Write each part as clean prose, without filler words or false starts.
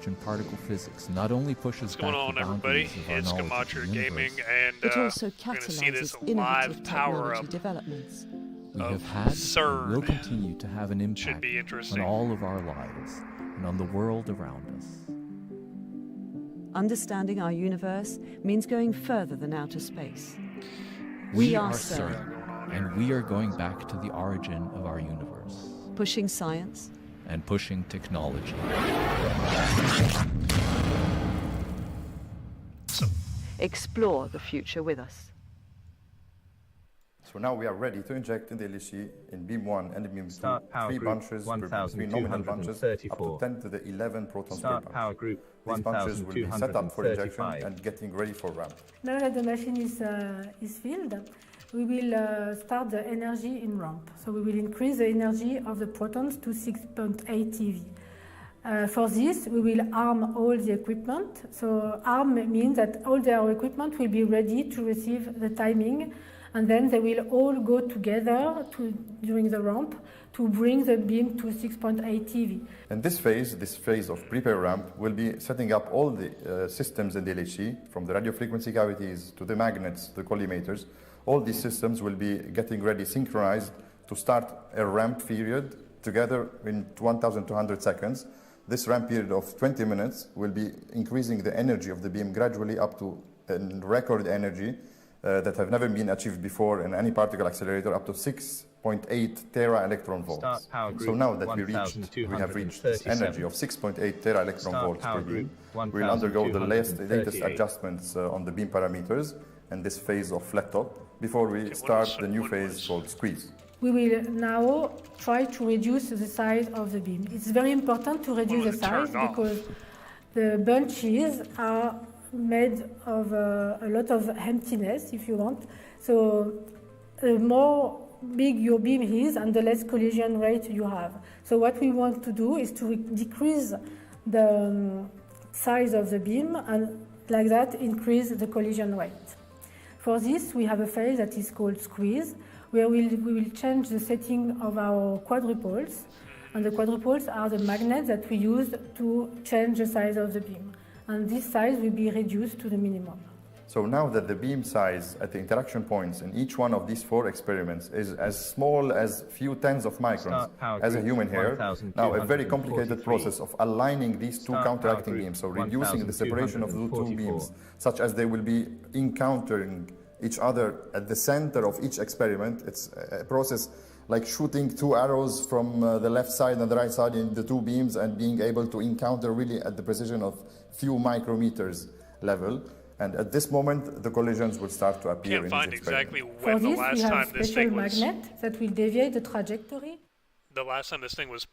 and particle physics not only pushes What's going back on, the everybody? boundaries of our It's knowledge of Gematria the universe, Gaming, and It also we're going to see this catalyzes live innovative power technology up developments. we of have had CERN. and will continue to have an Should impact be on interesting. all of our lives and on the world around us. Understanding our universe means going further than outer space. We are are CERN. CERN, and we are going back to the origin of our universe Pushing science, and pushing technology. explore the future with us. So now we are ready to inject in the LHC in beam 1 and beam 2, Start power 3 group bunches per beam, 3 nominal bunches, up to 1234. 10 to the 11 protons per Start bunch. power group These bunches will be set up for injection 1235. and getting ready for ramp. Now that the machine is filled, we will start the energy in ramp. So we will increase the energy of the protons to 6.8 TeV. For this, we will arm all the equipment. So arm means that all our equipment will be ready to receive the timing, and then they will all go together during the ramp to bring the beam to 6.8 TeV. And this phase of prepare ramp, will be setting up all the systems in the LHC, from the radio frequency cavities to the magnets, the collimators. All these systems will be getting ready, synchronized, to start a ramp period together in 1,200 seconds. This ramp period of 20 minutes will be increasing the energy of the beam gradually up to a record energy that have never been achieved before in any particle accelerator, up to 6.8 tera electron volts. So now that we have reached this energy of 6.8 tera electron volts per beam, we'll undergo the latest adjustments on the beam parameters and this phase of flat top before we start the new phase called squeeze. We will now try to reduce the size of the beam. It's very important to reduce the size because the bunches are made of a lot of emptiness, if you want. So the more big your beam is and the less collision rate you have. So what we want to do is to decrease the size of the beam and like that increase the collision rate. For this, we have a phase that is called squeeze, where we will change the setting of our quadrupoles. And the quadrupoles are the magnets that we use to change the size of the beam. And this size will be reduced to the minimum. So now that the beam size at the interaction points in each one of these 4 experiments is as small as few tens of microns as a human hair, now a very complicated process of aligning these 2 counteracting beams, so reducing the separation of the 2 beams, such as they will be encountering each other at the center of each experiment. It's a process like shooting 2 arrows from the left side and the right side in the 2 beams and being able to encounter really at the precision of few micrometers level. And at this moment, the collisions will start to appear in Can't these find experiments. exactly For when the this, last we have time a this special thing was. magnet that will deviate the trajectory. The last time this thing was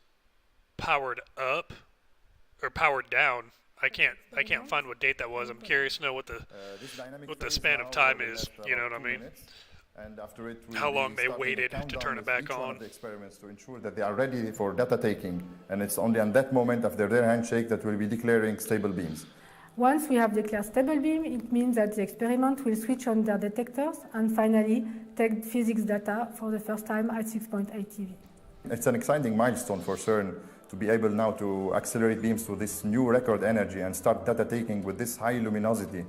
powered up or powered down. I can't find what date that was. I'm curious to know what the span of time is. You know what I mean? And after it, How long they waited to turn it back on. The experiments to ensure that they are ready for data taking, and it's only on that moment after their handshake that we'll be declaring stable beams. Once we have declared stable beam, it means that the experiment will switch on their detectors and finally take physics data for the first time at 6.8 TeV. It's an exciting milestone for CERN to be able now to accelerate beams to this new record energy and start data taking with this high luminosity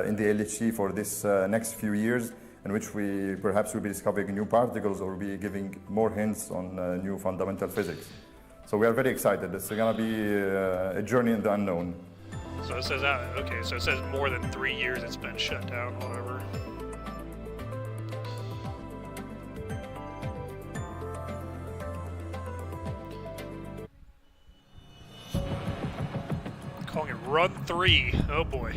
in the LHC for this next few years, in which we perhaps will be discovering new particles or be giving more hints on new fundamental physics. So we are very excited. It's going to be a journey in the unknown. So it says, okay, so it says more than 3 years it's been shut down, whatever. Calling it run 3. Oh boy.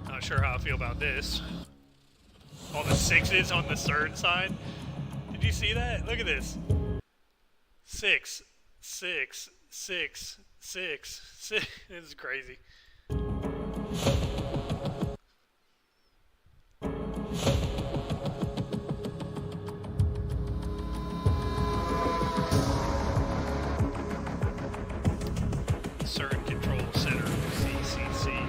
Not sure how I feel about this. All the 6s on the CERN side. Did you see that? Look at this. 6, 6, 6, 6, 6. This is crazy. CERN Control Center, CCC.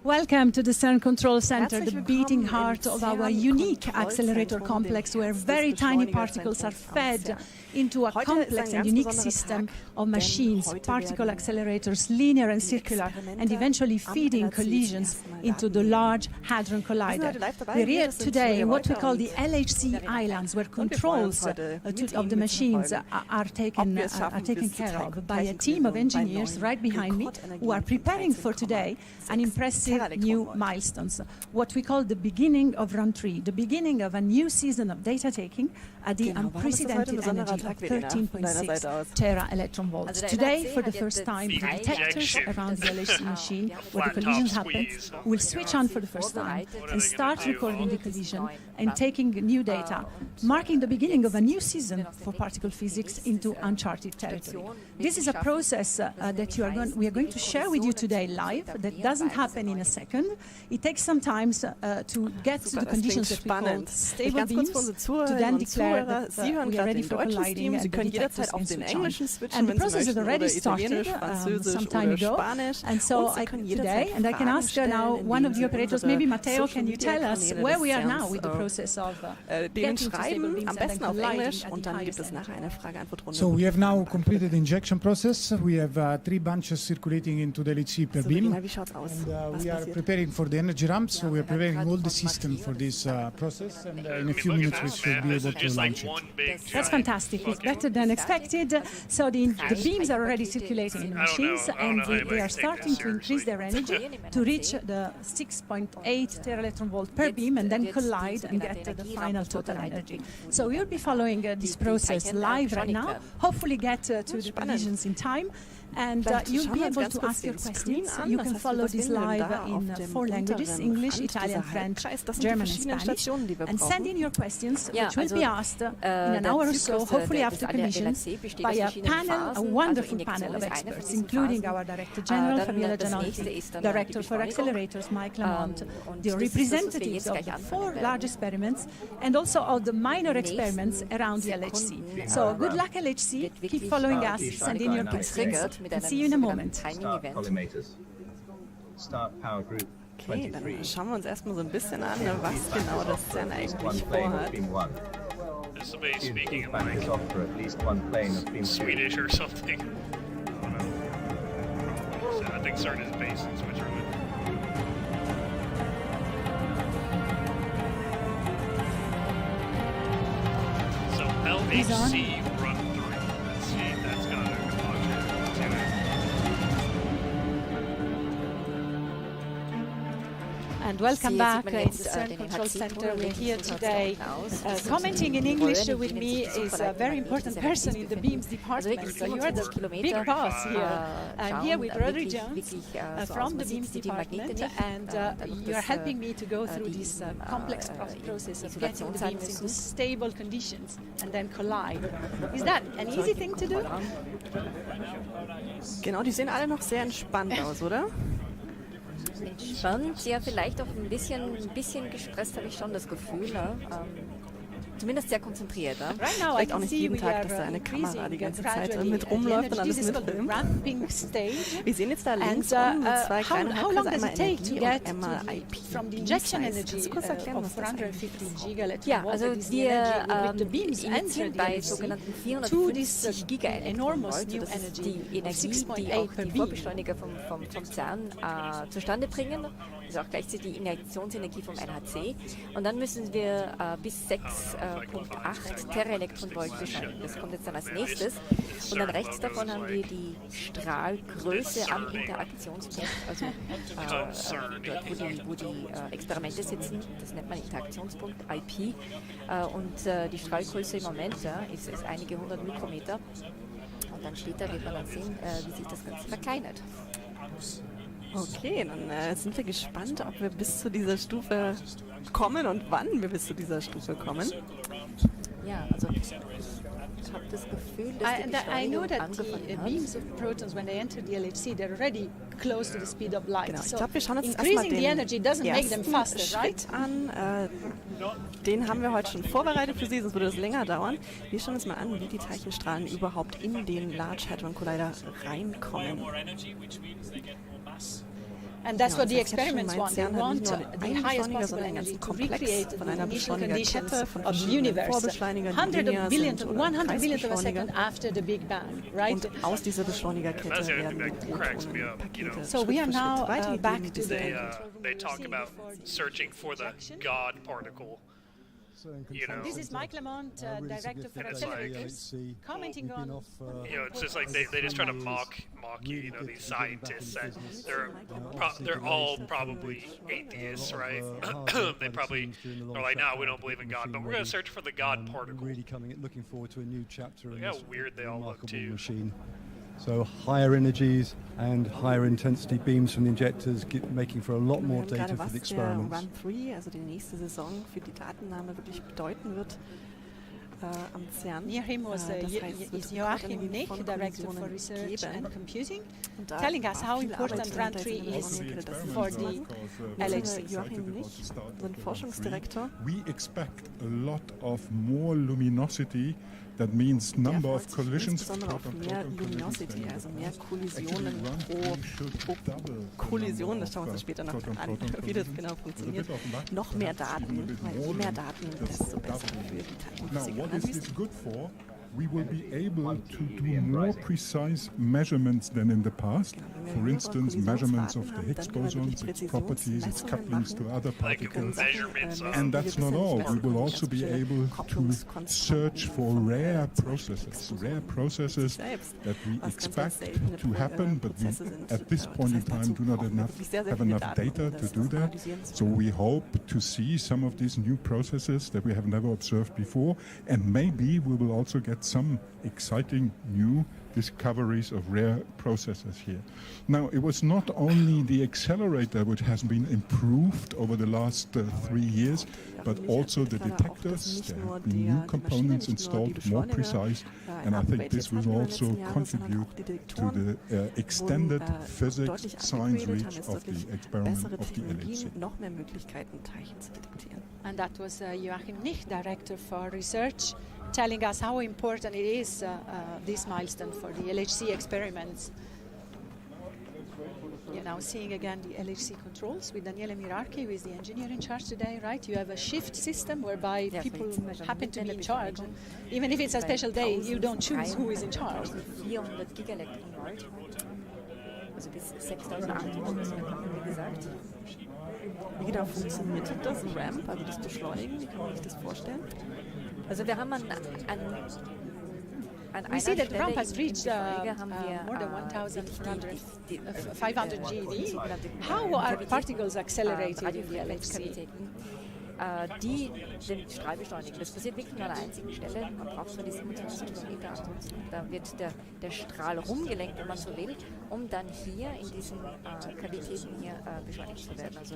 Welcome to the CERN Control Center, Herzlich the beating willkommen heart im of our unique accelerator CERN-Kontrollzentrum, complex, dem where Herz des very tiny Beschleunigerzentrums particles are am fed CERN. into a Heute ist complex ein and ganz unique besonderer system Tag, of denn machines, heute particle werden accelerators, linear and die circular, Experimente and eventually am feeding LHC collisions zum ersten Mal into the Daten Large Hadron Wir sind Collider. heute live dabei. We're Wir here sind today Julia in what we Reuter call und the LHC Islands, where wir freuen uns controls heute, mit of Ihnen the machines mitzuverfolgen, are ob taken wir es schaffen, taken bis zur care of by a team of Teilchenkollision bei engineers neuen right behind me who are preparing for today an impressive new milestones, what we call the beginning of run 3, the beginning of a new season of data taking at the Genau, warum ist das heute ein unprecedented besonderer energy Tag, of Verena, von deiner 13.6 Seite aus? tera electron volts. Also der Today, LHC for the hat first jetzt time, the drei detectors Injection. around the LHC machine where the Flat collision top happens squeeze. will switch on for the first time and start recording the collision and taking new data, marking the beginning of a new season for particle physics into uncharted territory. This is a process that we are going to share with you today live. That doesn't happen in a second. It takes some time to get to Super, the das conditions klingt that we call spannend. stable Ganz kurz beams für unsere to Zuhörerinnen then und declare Zuhörer, that Sie hören we are gerade ready den for deutschen colliding Stream. Sie and the können detectors jederzeit auf can den switch on. englischen switchen, And the wenn Sie process has möchten, already oder started Italienisch, Französisch some time oder ago. Spanisch. And so Und Sie I, können today, jederzeit and I can Fragen ask now stellen, one of indem the Sie operators, unsere maybe Matteo, Social can you Media tell us Kanäle where des we are now CERNs, with the process of denen getting to stable schreiben, beams am and then besten auf colliding Englisch at und the dann highest gibt es energy? nachher eine Frage-Antwort-Runde. So we have now completed the injection process. We have 3 bunches circulating into the LHC per So, beam. Verena, wie schaut's aus? And Was we are passiert? preparing for the energy ramp, so we are preparing all the system for this process, and in a few minutes we should be This able is to just like launch it. one big That's giant fantastic. It's fucking- better than expected. So the beams are already circulating in the I don't know. machines, I don't and know how they you are take starting this to increase their energy to reach the 6.8 tera electron volt per beam, and then collide and get the final total energy. So we will be following this process live right now. Hopefully get to the collisions in time. And Vielleicht you'll schauen be wir uns able ganz to kurz ask your den Screen questions. an. You Das can heißt, follow was this sehen wir denn live da in auf dem 4 languages, unteren English, Rand Italian, dieser French, Halbkreis? Das sind die German and verschiedenen Spanish. Stationen, die wir And brauchen. send in your questions, Ja, which will also, be asked in an der hour or so, Zyklus, hopefully des after collisions, LHC besteht by aus a verschiedenen panel, a Phasen. wonderful Also panel of Injektion ist eine von experts, diesen including Phasen. our Director General, Dann Fabiola das Gianotti, nächste ist dann Director die for Beschleunigung. Accelerators, Mike Lamont, Und the das ist das, was wir representatives jetzt of gleich the anfangen 4 werden. large experiments, and also of the minor nächsten experiments around the LHC. Sekunden, So good luck LHC, wird keep wirklich following us, die send in your Beschleunigung questions, getriggert mit and einem see you in a sogenannten moment. Timing Start Event. collimators. Start power group Okay, dann 23. schauen wir uns erstmal so ein bisschen an, was genau das CERN One eigentlich plane of vorhat. beam 1. There's somebody Two speaking in bankers like off for at least one plane of beam 2. Swedish or something. I don't know. So I think CERN is based in Switzerland. So LHC run 3. Let's see, that's got a logic to it. And welcome Hier back sieht man in jetzt, the CERN den Control Center. LHC-Tunnel, We're links here sieht es today. aus. Das sind Commenting in die English Röhren, with die me sich zum is a Verleiten very an important Licht person in the befinden. beams Also department. wirklich So you're the 25 big Kilometer boss here. And here with Rodri wirklich, Jones wirklich so from aus. the Man beams sieht die Magnete department, nicht. and Dadurch, you're dass, helping me to go through die this complex process of getting the Isolation sein beams into müssen. stable conditions and then collide. Is that an easy thing to do? Genau, die sehen alle noch sehr entspannt aus, oder? Entspannt, ja, vielleicht auch ein bisschen gestresst, habe ich schon das Gefühl. Ne? Zumindest sehr konzentriert. Ne? Right now, I Vielleicht auch can nicht see jeden we Tag, are dass da eine Kamera die ganze Zeit gradually mit rumläuft und the alles energy. This is called the mitfilmt. ramping stage. Wir sehen jetzt da links And unten zwei kleine how long Halbkreise, does einmal it take to Energie get und einmal IP. from the Beam injection Size. energy Kannst du kurz erklären, of was das eigentlich 450 gigaelectron Ja, volt, also that is the wir energy with the beams initiieren enter the bei LHC sogenannten to this 450 Gigaelectron enormous Volt. new Das ist energy die of Energie, die 6.8 auch per die beam. Vorbeschleuniger vom CERN zustande bringen. Das ist auch gleichzeitig die Injektionsenergie vom LHC. Und dann müssen wir bis 6.8 Teraelektronvolt beschleunigen. Das kommt jetzt dann als nächstes. Und dann rechts davon haben wir die Strahlgröße am Interaktionspunkt, also dort, wo die Experimente sitzen. Das nennt man Interaktionspunkt, IP. Und die Strahlgröße im Moment ist einige 100 Mikrometer. Und dann später wird man dann sehen, wie sich das Ganze verkleinert. Okay, dann sind wir gespannt, ob wir bis zu dieser Stufe kommen und wann wir bis zu dieser Stufe kommen. Ja, also ich habe das Gefühl, dass die I know Beschleunigung that the angefangen hat. beams of protons, when they enter the LHC, they're already close to the speed of light. Genau, ich So glaube, wir schauen uns erstmal increasing the den energy doesn't make them ersten faster, right? Schritt an. Den haben wir heute schon vorbereitet für Sie, sonst würde das länger dauern. Wir schauen uns mal an, wie die Teilchenstrahlen überhaupt in den Large Hadron Collider reinkommen. And that's what the das heißt, experiments want. They CERN hat want nicht nur the einen highest Beschleuniger, possible sondern einen energy ganzen to Komplex recreate von the einer initial conditions Beschleunigerkette, von of the verschiedenen universe, Vorbeschleunigern, die 100 linear billion, sind oder 100 billion of a Kreisbeschleuniger. second after the Big Bang, right? Und aus dieser Beschleunigerkette That's the only werden thing die that cracks me up, you know. Protonenpakete So we Schritt are für now Schritt weitergegeben back in to diese the They talk about searching for the God particle. You know, This is Mike Lamont, director for It's like- accelerators, commenting on. you know, it's just like they just try to mock you. You know, these scientists that they're all probably atheists, right? They probably are like, no, we don't believe in God, but we're gonna search for the God particle. Really looking forward to a new chapter in Look how this weird they all look remarkable too. machine. So higher energies and higher intensity beams from the injectors, making for a lot more Wir hören data gerade, for the was der experiments. Run 3, also die nächste Saison, für die Datennahme wirklich bedeuten wird am CERN. Near him was Das heißt, es wird is Joachim Rekordenergien Nich, von Director for Kollisionen Research geben. and Computing, Und da telling us how viel important Arbeit Run dahinter 3 ist, in der is Beschleunigerkette, das for zu the machen. LHC. Joachim Nich, unser Forschungsdirektor. We expect a lot of more luminosity. That means number of collisions. Insbesondere auf mehr Luminosity, also mehr Kollisionen pro Kollision. Das schauen wir uns später noch an, wie das genau funktioniert. Noch mehr Daten, weil je mehr Daten, desto besser für die Now, what is Teilchenphysik. this good for? We will be able to do more precise measurements than in the past. For instance, measurements of the Higgs bosons, its properties, its couplings to other particles. And that's not all. We will also be able to search for rare processes that we expect to happen, but we at this point in time do not have enough data to do that. So we hope to see some of these new processes that we have never observed before, and maybe we will also get some exciting new discoveries of rare processes here. Now, it was not only the accelerator which has been improved over the last 3 years, but also the detectors. There have been new components installed, more precise, and I think this will also contribute to the extended physics science reach of the experiment of the LHC. Noch mehr Möglichkeiten, Teilchen zu detektieren. And that was Joachim Nich, Director for Research, telling us how important it is, this milestone for the LHC experiments. You're now seeing again the LHC controls with Daniele Mirarchi, who is the engineer in charge today, right? You have a shift system whereby people happen to be in charge. Even if it's a special day, you don't choose who is in charge. 400 Gigaelektronvolt, also bis 6800, wie gesagt. Wie genau funktioniert das Ramp, also das Beschleunigen? Wie kann man sich das vorstellen? Also wir haben an We see that the ramp has im reached Beschleuniger haben wir more than 500 GeV. sogenannte How are particles accelerated in the LHC? Radiokavitäten, die den Strahl beschleunigen. Das passiert wirklich nur an einer einzigen Stelle. Man braucht zwar die 27 Kilometer, ansonsten da wird der Strahl rumgelenkt, wenn man so will, um dann hier in diesen Kavitäten hier beschleunigt zu werden. Also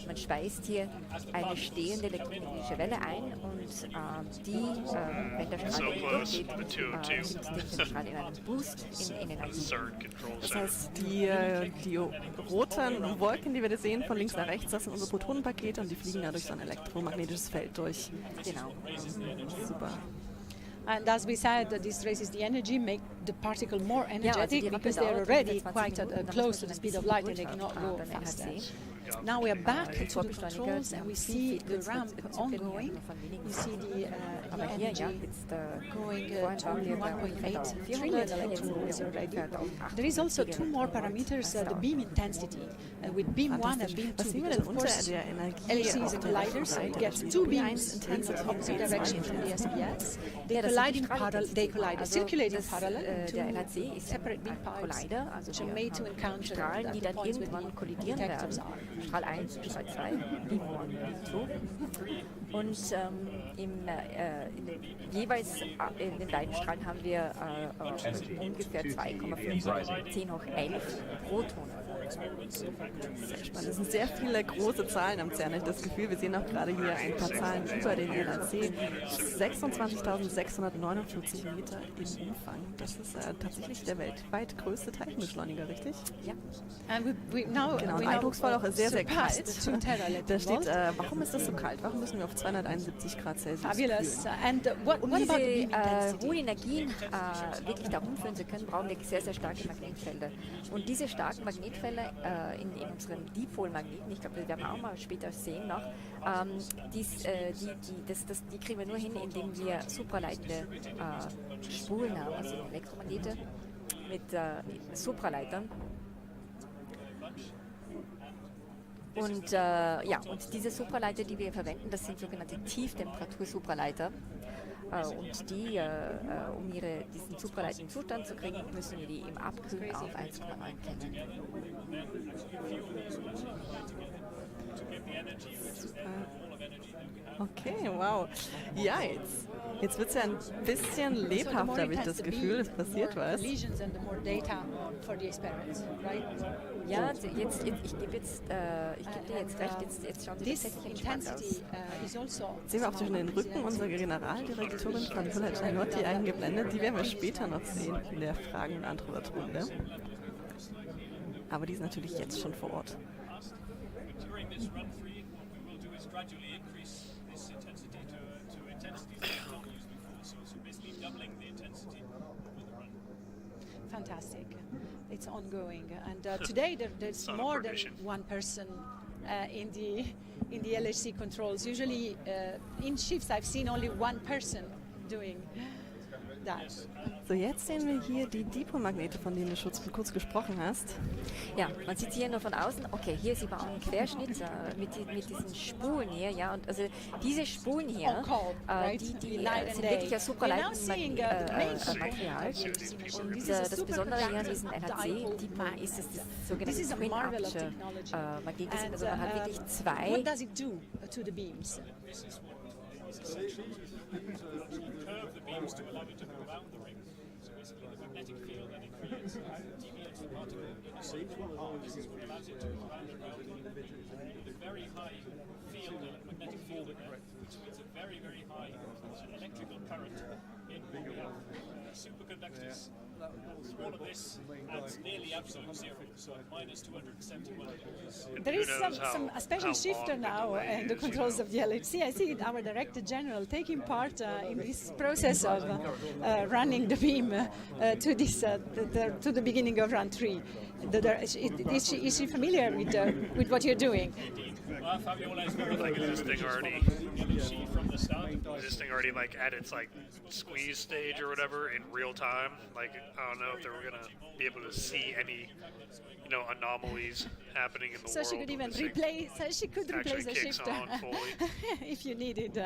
man speist hier eine stehende elektromagnetische Welle ein und die, wenn der Strahl durchgeht, gibt den Strahl in einen Boost in Energie. Das heißt, die roten Wolken, die wir da sehen, von links nach rechts, das sind unsere Protonenpakete und die fliegen dadurch so ein elektromagnetisches Feld durch. Genau. Super. And as we said, this raises the energy, make the particle more energetic die because Rampe they're dauert already 25 quite Minuten, dann close to muss the man speed ein of light and bisschen they cannot go beim faster. NHC. Now we are back to the Vorbeschleuniger, controls and we see the ramp ongoing. You see the Aber hier, energy ja, jetzt going vorhin to waren wir bei 1.8 400 trillion electron volts already. There is also two more parameters, the beam intensity. With beam 1 and beam 2, Was sehen wir because denn of unter course der Energie LHC is auf a der collider, rechten so it Seite? gets Da steht two B1 beams in Intensity the opposite direction from the SPS. They Ja, das collide sind in die parallel. They collide Also circulating das, parallel der in LHC two ist separate beam ein pipes, Collider, also which are wir made to haben encounter Strahlen, at die the dann points where irgendwann the kollidieren detectors werden. are. Strahl 1, Strahl 2, Beam 1, Beam 2. Und jeweils in den beiden Strahlen haben wir ungefähr 2,5 10 hoch 11 Protonen. Sehr spannend. Das sind sehr viele große Zahlen am CERN. Ich habe das Gefühl, wir sehen auch gerade hier ein paar Zahlen über den LHC. 26.649 Meter im Umfang. Das ist tatsächlich der weltweit größte Teilchenbeschleuniger, richtig? Ja. And we now, Genau, we eindrucksvoll auch sehr, sehr kalt. surpassed 2 Da teraelectronvolt. steht, warum ist das so kalt? Warum müssen wir auf 271 Grad Celsius Fabulous. kühlen? And what Um about diese the beam intensity? hohen Energien wirklich da rumführen zu können, brauchen wir sehr, sehr starke Magnetfelder. Und diese starken Magnetfelder Dipole in unseren Dipolmagneten, ich glaube, das werden wir auch mal später sehen noch, die kriegen wir nur hin, indem wir supraleitende Spulen haben, also Elektromagnete mit Supraleitern. Und und diese Supraleiter, die wir verwenden, das sind sogenannte Tieftemperatur-Supraleiter. Und die, um diesen supraleitenden Zustand zu kriegen, müssen wir die im Abkühlen auf 1,9 Kelvin. Okay, wow. Ja, jetzt wird es ja ein bisschen lebhafter, habe ich das Gefühl, es passiert was. Ja, ich gebe dir jetzt recht, jetzt schauen Sie tatsächlich entspannt aus. Sehen wir auch zwischen den Rücken unserer Generaldirektorin von Gianotti eingeblendet, die werden wir später noch sehen in der Fragen- und Antwortrunde. Aber die ist natürlich jetzt schon vor Ort. Fantastic. It's ongoing, and today there's more than one person in the LHC controls. Usually in shifts I've seen only one person doing that. So, jetzt sehen wir hier die Dipolmagnete, von denen du kurz gesprochen hast. Ja, man sieht sie hier nur von außen. Okay, hier ist überhaupt ein Querschnitt mit diesen Spulen hier, ja, und also diese Spulen hier, die sind wirklich aus supraleitendem Material. Und das Besondere hier an diesen NHC-Dipolen ist, dass das sogenannte Twin-Archer Magnete sind, also man hat wirklich zwei. What does it do to the beams? Curve the beams to allow it to go around the ring. So basically the magnetic field that it creates deviates the particle in a circle. This is what allows it to go around the ring with a very high field, magnetic field in there, which means a very, very high electrical current in superconductors. All of this at nearly absolute zero, so at minus 271 degrees. There is a special shifter now in the controls of the LHC. I see our Director General taking part in this process of running the beam to the beginning of run 3. Is she familiar with what you're doing? Fabiola is very like, is this thing already from the start? Is this thing already like at its like squeeze stage or whatever in real time? Like I don't know if they were gonna be able to see any, anomalies happening in the world. So she could even replace the shifter if you needed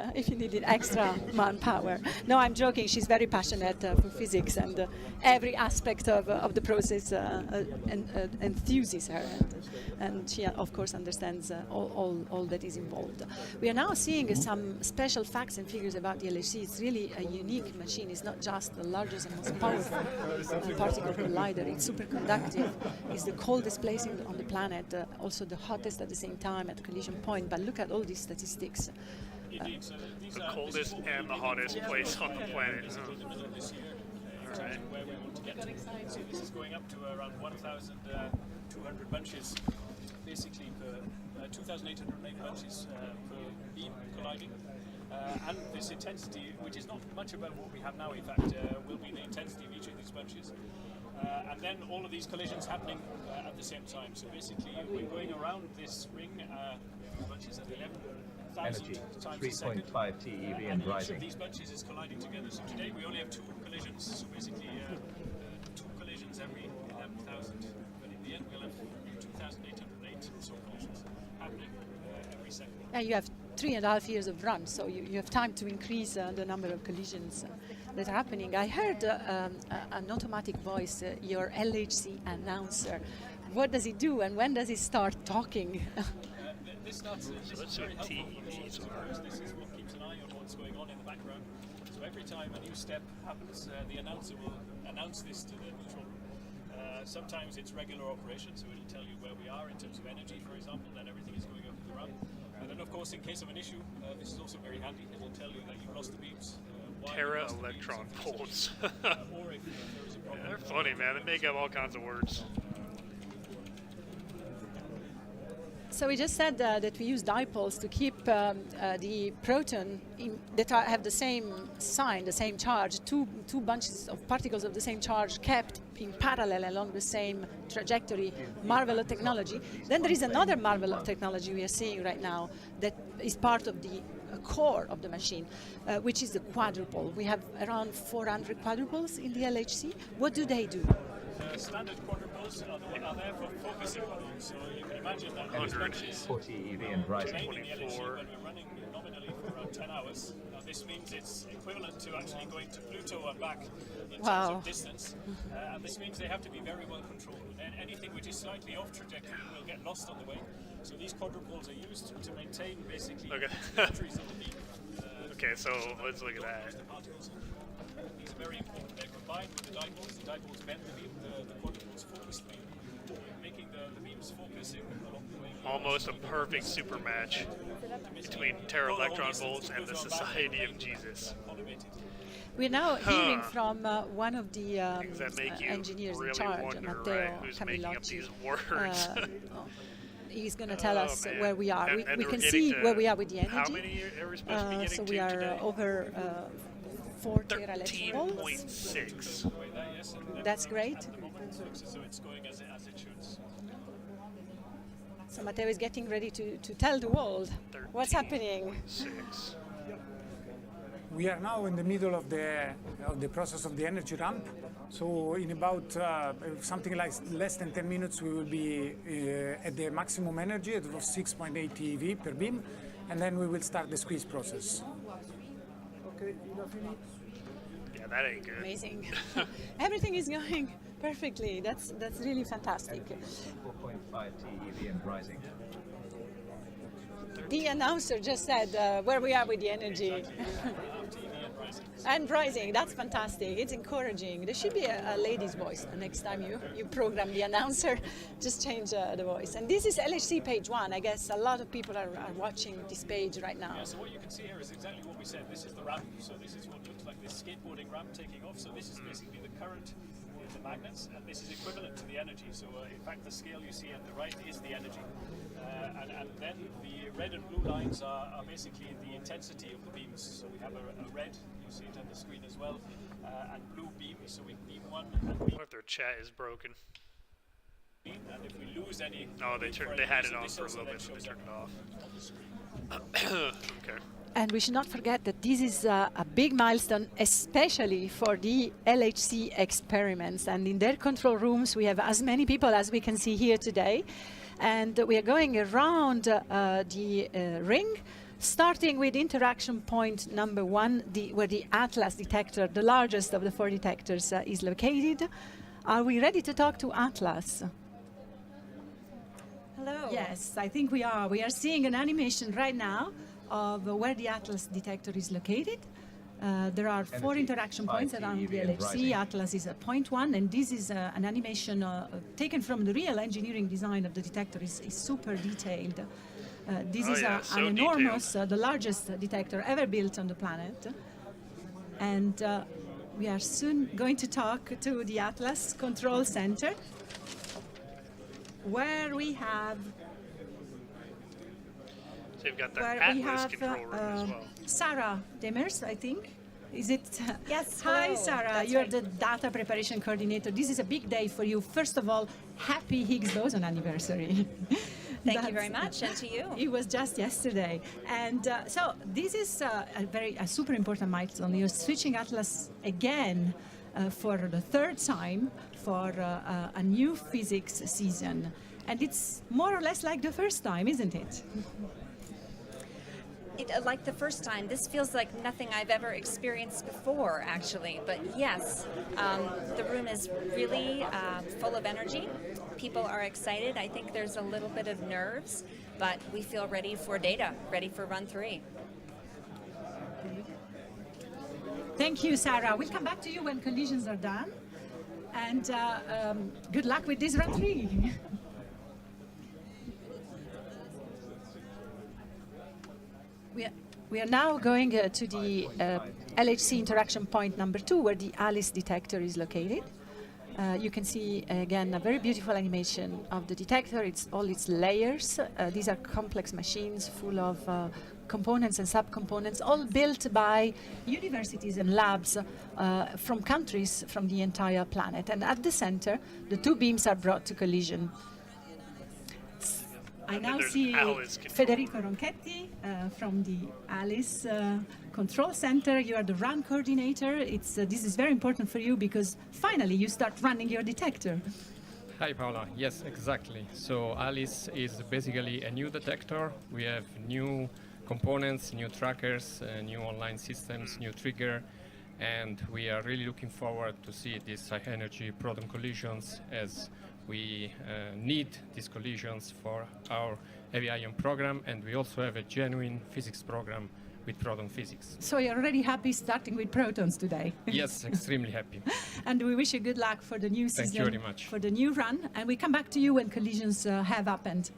extra manpower. No, I'm joking. She's very passionate for physics, and every aspect of the process enthuses her, and she of course understands all that is involved. We are now seeing some special facts and figures about the LHC. It's really a unique machine. It's not just the largest and most powerful particle collider. It's superconductive. It's the coldest place on the planet, also the hottest at the same time at collision point. But look at all these statistics. The coldest and the hottest place on the planet. Right. Where we want to get to. So this is going up to around 1,200 bunches, basically per 2,808 bunches per beam colliding. And this intensity, which is not much above what we have now, in fact, will be the intensity of each of these bunches. And then all of these collisions happening at the same time. So basically, we're going around this ring, bunches at 11,000 times a second. 3.5 TeV and each rising. of these bunches is colliding together. So today we only have 2 collisions. So basically, 2 collisions every 11,000. But in the end, we'll have 2,808 so collisions happening every second. Yeah, you have 3.5 years of run, so you have time to increase the number of collisions that are happening. I heard an automatic voice, your LHC announcer. What does it do, and when does it start talking? This starts that's what TEVs are. This is what keeps an eye on what's going on in the background. So every time a new step happens, the announcer will announce this to the neutral room. Sometimes it's regular operation, so it'll tell you where we are in terms of energy, for example, that everything is going up the run. And then, of course, in case of an issue, this is also very handy. It'll tell you that you've lost the beams. Terra electron bolts. Or if there is a problem. They're funny, man. They make up all kinds of words. So we just said that we use dipoles to keep the proton that have the same sign, the same charge, two bunches of particles of the same charge kept in parallel along the same trajectory. Marvel of technology. Then there is another marvel of technology we are seeing right now that is part of the core of the machine, which is the quadruple. We have around 400 quadruples in the LHC. What do they do? Standard quadruples are there for focusing along, so you can imagine that 140 EV and rising. when we're running nominally for around 10 hours. Now this means it's equivalent to actually going to Pluto and back in terms of distance, and this means they have to be very well controlled. And anything which is slightly off trajectory will get lost on the way. So these quadruples are used to maintain basically the trajectories of the beam. Okay, so let's look at that. These are very important. They're combined with the dipoles. The dipoles bend the beam, the quadruples focus the beam, making the beams focusing along the way. Almost a perfect super match between Terra Electron Volts and the Society of Jesus. We're now hearing from one of the engineers really in charge, Matteo who's making up these words. He's going to tell us man. where we are. And we can see where we are with the energy. How many are we supposed to be getting so we are today? over 4 teraelectron volts. 13.6. That's great. So it's going as it should. So Matteo is getting ready to tell the world what's happening. 6. We are now in the middle of the process of the energy ramp. So in about something like less than 10 minutes, we will be at the maximum energy of 6.8 TeV per beam, and then we will start the squeeze process. Okay, yeah, that ain't good. Amazing. Everything is going perfectly. That's really fantastic. 4.5 TeV and rising. The announcer just said where we are with the energy. And rising, that's fantastic. It's encouraging. There should be a lady's voice next time you program the announcer. Just change the voice. And this is LHC page 1. I guess a lot of people are watching this page right now. Yeah, so what you can see here is exactly what we said. This is the ramp. So this is what looks like this skateboarding ramp taking off. So this is basically the current in the magnets, and this is equivalent to the energy. So in fact, the scale you see at the right is the energy. And then the red and blue lines are basically the intensity of the beams. So we have a red, you see it on the screen as well, and blue beams. So we beam 1 and beam. What if their chat is broken? And if we lose any, no, they had it on for a little bit, but they turned it off. Okay. And we should not forget that this is a big milestone, especially for the LHC experiments. And in their control rooms, we have as many people as we can see here today. And we are going around the ring, starting with interaction point number 1, where the Atlas detector, the largest of the 4 detectors, is located. Are we ready to talk to Atlas? Hello. Yes, I think we are. We are seeing an animation right now of where the Atlas detector is located. There are 4 interaction points around the LHC. Atlas is at point 1, and this is an animation taken from the real engineering design of the detector. Is super detailed. This is an enormous, the largest detector ever built on the planet. And we are soon going to talk to the Atlas Control Center, where we have They've got the Atlas control room as well. Sarah Demers, I think. Is it? Yes. Hi, hello. Sarah. That's You're right. the data preparation coordinator. This is a big day for you. First of all, happy Higgs boson anniversary. Thank you very much, and to you. It was just yesterday. And so this is a super important milestone. You're switching Atlas again for the 3rd time for a new physics season. And it's more or less like the first time, isn't it? Like the first time, this feels like nothing I've ever experienced before, actually. But yes, the room is really full of energy. People are excited. I think there's a little bit of nerves, but we feel ready for data, ready for run 3. Thank you, Sarah. We'll come back to you when conditions are done. And good luck with this run 3. We are now going to the LHC interaction point number 2, where the ALICE detector is located. You can see again a very beautiful animation of the detector. It's all its layers. These are complex machines full of components and subcomponents, all built by universities and labs from countries from the entire planet. And at the center, the two beams are brought to collision. I now see Federico Ronchetti from the ALICE Control Center. You are the run coordinator. This is very important for you because finally you start running your detector. Hi, Paola. Yes, exactly. So ALICE is basically a new detector. We have new components, new trackers, new online systems, new trigger, and we are really looking forward to see these high-energy proton collisions as we need these collisions for our heavy ion program, and we also have a genuine physics program with proton physics. So you're already happy starting with protons today? Yes, extremely happy. And we wish you good luck for the new season. Thank you very much. For the new run, and we come back to you when collisions have happened.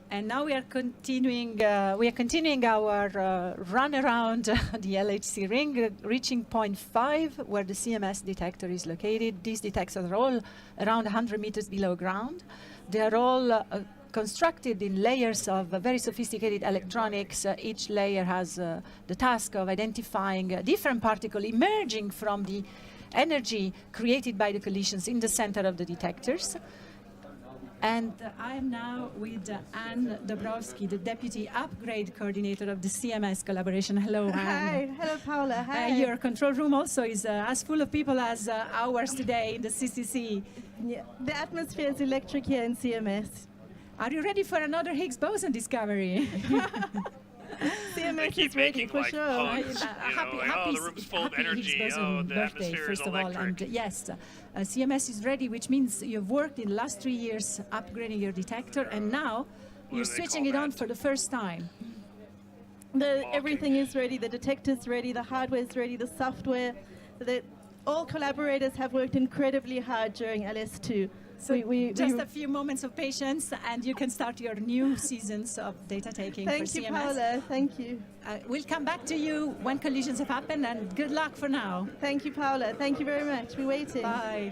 And now we are continuing our run around the LHC ring, reaching point 5, where the CMS detector is located. These detectors are all around 100 meters below ground. They are all constructed in layers of very sophisticated electronics. Each layer has the task of identifying different particles emerging from the energy created by the collisions in the center of the detectors. And I am now with Anne Dabrowski, the Deputy Upgrade Coordinator of the CMS collaboration. Hello, Anne. Hi. Hello, Paola. Hi. Your control room also is as full of people as ours today in the CCC. Yeah. The atmosphere is electric here in CMS. Are you ready for another Higgs boson discovery? CMS is ready for sure. Happy the room's full of energy. Higgs boson The birthday, atmosphere first is of all. electric. And yes, CMS is ready, which means you've worked in the last 3 years upgrading your detector, and now you're switching it on for the first time. Everything is ready. The detector's ready. The hardware is ready. The software. All collaborators have worked incredibly hard during LS2. So just a few moments of patience, and you can start your new seasons of data taking for CMS. Thank you, Paola. Thank you. We'll come back to you when collisions have happened, and good luck for now. Thank you, Paola. Thank you very much. We're waiting. Bye.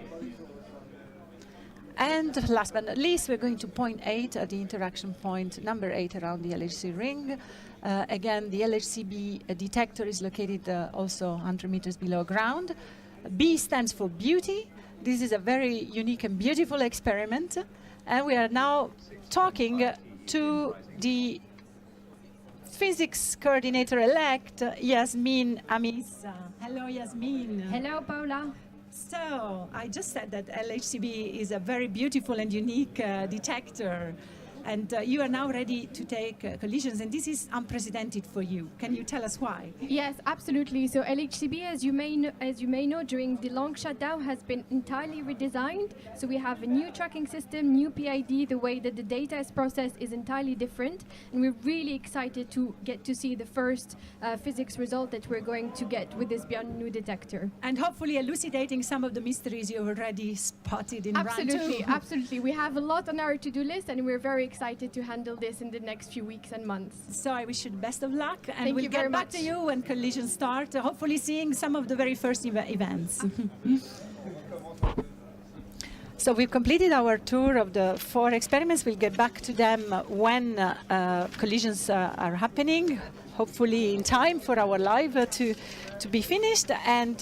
And last but not least, we're going to point 8 at the interaction point number 8 around the LHC ring. Again, the LHCb detector is located also 100 meters below ground. B stands for beauty. This is a very unique and beautiful experiment, and we are now talking to the physics coordinator-elect, Yasmin Amisa. Hello, Yasmin. Hello, Paola. So, I just said that LHCb is a very beautiful and unique detector, and you are now ready to take collisions, and this is unprecedented for you. Can you tell us why? Yes, absolutely. So LHCb, as you may know, during the long shutdown has been entirely redesigned. So we have a new tracking system, new PID. The way that the data is processed is entirely different, and we're really excited to get to see the first physics result that we're going to get with this Beyond New detector. And hopefully elucidating some of the mysteries you've already spotted in round 2. Absolutely, absolutely. We have a lot on our to-do list, and we're very excited to handle this in the next few weeks and months. So I wish you the best of luck, and Thank we'll you get very back much. to you when collisions start, hopefully seeing some of the very first events. So we've completed our tour of the 4 experiments. We'll get back to them when collisions are happening, hopefully in time for our live to be finished. And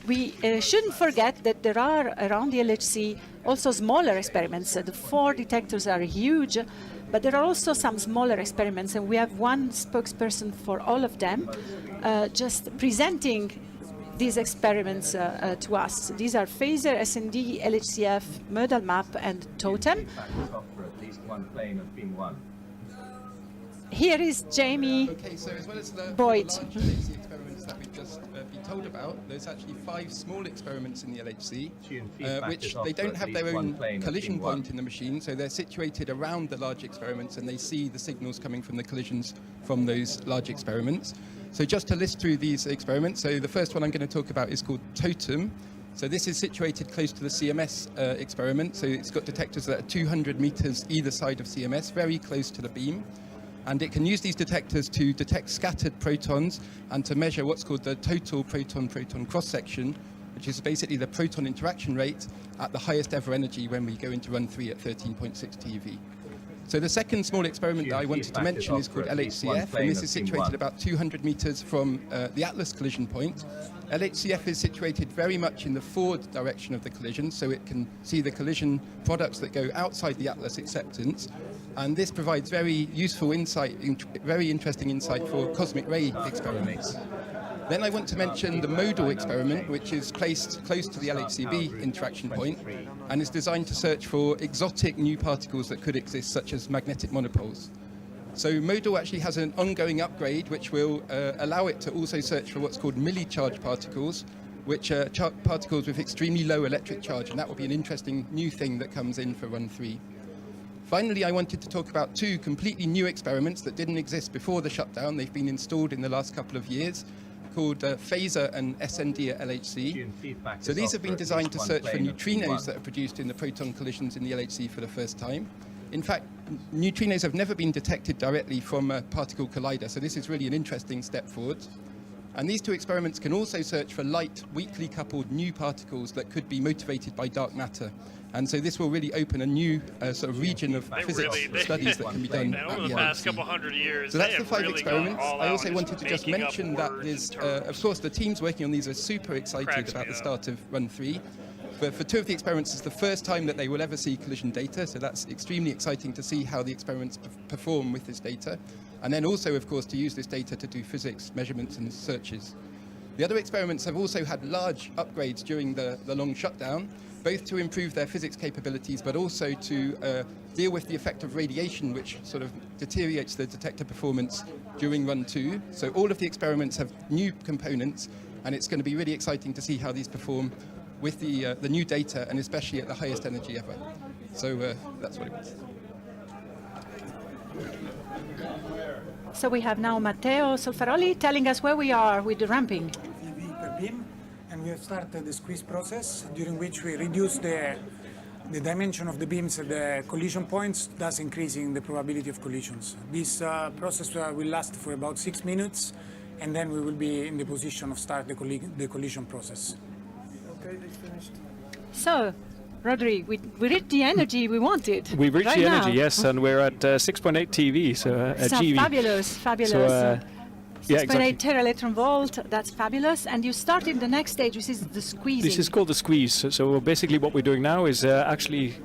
we shouldn't forget that there are around the LHC also smaller experiments. The 4 detectors are huge, but there are also some smaller experiments, and we have one spokesperson for all of them, just presenting these experiments to us. These are Phaser, SND, LHCF, Modal Map, and Totem. For at least one plane of beam 1. Here is Jamie Okay, so as well as the Boyd. large LHC experiments that we've just been told about, there's actually 5 small experiments in the LHC, which they don't have their own collision point in the machine, so they're situated around the large experiments, and they see the signals coming from the collisions from those large experiments. So just to list through these experiments, so the first one I'm going to talk about is called Totem. So this is situated close to the CMS experiment, so it's got detectors that are 200 meters either side of CMS, very close to the beam. And it can use these detectors to detect scattered protons and to measure what's called the total proton-proton cross-section which is basically the proton interaction rate at the highest ever energy when we go into run 3 at 13.6 TeV. So the second small experiment that I wanted to mention is called LHCF, and this is situated about 200 meters from the Atlas collision point. LHCF is situated very much in the forward direction of the collision, so it can see the collision products that go outside the Atlas acceptance, and this provides very useful insight, very interesting insight for cosmic ray experiments. Then I want to mention the modal experiment, which is placed close to the LHCb interaction point and is designed to search for exotic new particles that could exist, such as magnetic monopoles. So modal actually has an ongoing upgrade which will allow it to also search for what's called milli-charge particles, which are particles with extremely low electric charge, and that will be an interesting new thing that comes in for run 3. Finally, I wanted to talk about two completely new experiments that didn't exist before the shutdown. They've been installed in the last couple of years, called Phaser and SND at LHC. So these have been designed to search for neutrinos that are produced in the proton collisions in the LHC for the first time. In fact, neutrinos have never been detected directly from a particle collider, so this is really an interesting step forward. And these two experiments can also search for light, weakly coupled new particles that could be motivated by dark matter. And so this will really open a new sort of region of physics studies that can be done at over the past couple hundred years. So that's the 5 experiments. I also wanted to just mention that there's, of course, the teams working on these are super excited about the start of run 3. For 2 of the experiments, it's the first time that they will ever see collision data, so that's extremely exciting to see how the experiments perform with this data. And then also, of course, to use this data to do physics measurements and searches. The other experiments have also had large upgrades during the long shutdown, both to improve their physics capabilities, but also to deal with the effect of radiation, which sort of deteriorates the detector performance during run 2. So all of the experiments have new components, and it's going to be really exciting to see how these perform with the new data, and especially at the highest energy ever. So that's what it was. So we have now Matteo Solfaroli telling us where we are with the ramping. TeV per beam, and we have started the squeeze process, during which we reduce the dimension of the beams at the collision points, thus increasing the probability of collisions. This process will last for about 6 minutes, and then we will be in the position of start the collision process. Okay, they finished. So, Rodri, we reached the energy we wanted. We've reached right the energy, now. yes, and we're at 6.8 TeV, so GeV. Fabulous, fabulous. So, 6.8 tera-electron volt, that's fabulous. And you started the next stage, which is the squeezing. This is called the squeeze. So basically what we're doing now is actually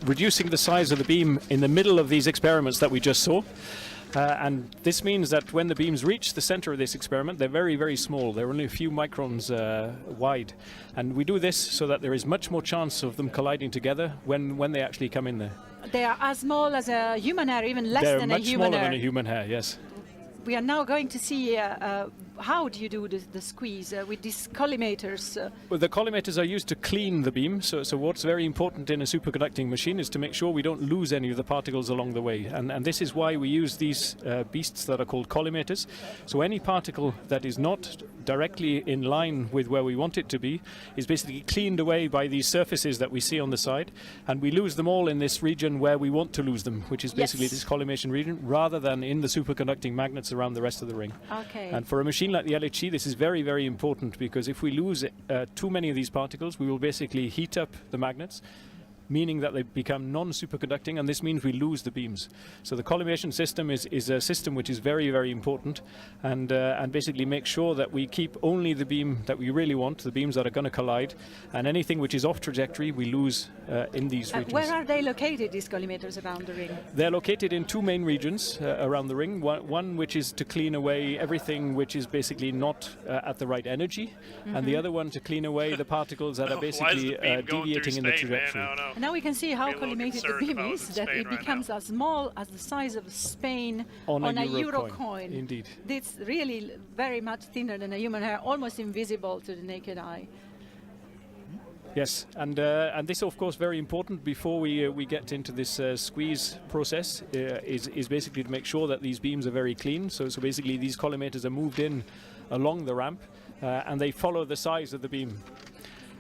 reducing the size of the beam in the middle of these experiments that we just saw. And this means that when the beams reach the center of this experiment, they're very, very small. They're only a few microns wide. And we do this so that there is much more chance of them colliding together when they actually come in there. They are as small as a human hair, even less than a human hair. They're much smaller than a human hair, yes. We are now going to see how do you do the squeeze with these collimators? Well, the collimators are used to clean the beam. So what's very important in a superconducting machine is to make sure we don't lose any of the particles along the way. And this is why we use these beasts that are called collimators. So any particle that is not directly in line with where we want it to be is basically cleaned away by these surfaces that we see on the side, and we lose them all in this region where we want to lose them, which is basically this collimation region, rather than in the superconducting magnets around the rest of the ring. Okay. And for a machine like the LHC, this is very, very important, because if we lose too many of these particles, we will basically heat up the magnets, meaning that they become non-superconducting, and this means we lose the beams. So the collimation system is a system which is very, very important, and basically make sure that we keep only the beam that we really want, the beams that are going to collide, and anything which is off trajectory we lose in these regions. Where are they located, these collimators around the ring? They're located in 2 main regions around the ring. One which is to clean away everything which is basically not at the right energy, and the other one to clean away the particles that are basically deviating in the trajectory. Now we can see how collimated the beam is, that it becomes as small as the size of Spain on a euro coin. Indeed. It's really very much thinner than a human hair, almost invisible to the naked eye. Yes, and this, of course, very important before we get into this squeeze process is basically to make sure that these beams are very clean. So basically these collimators are moved in along the ramp, and they follow the size of the beam.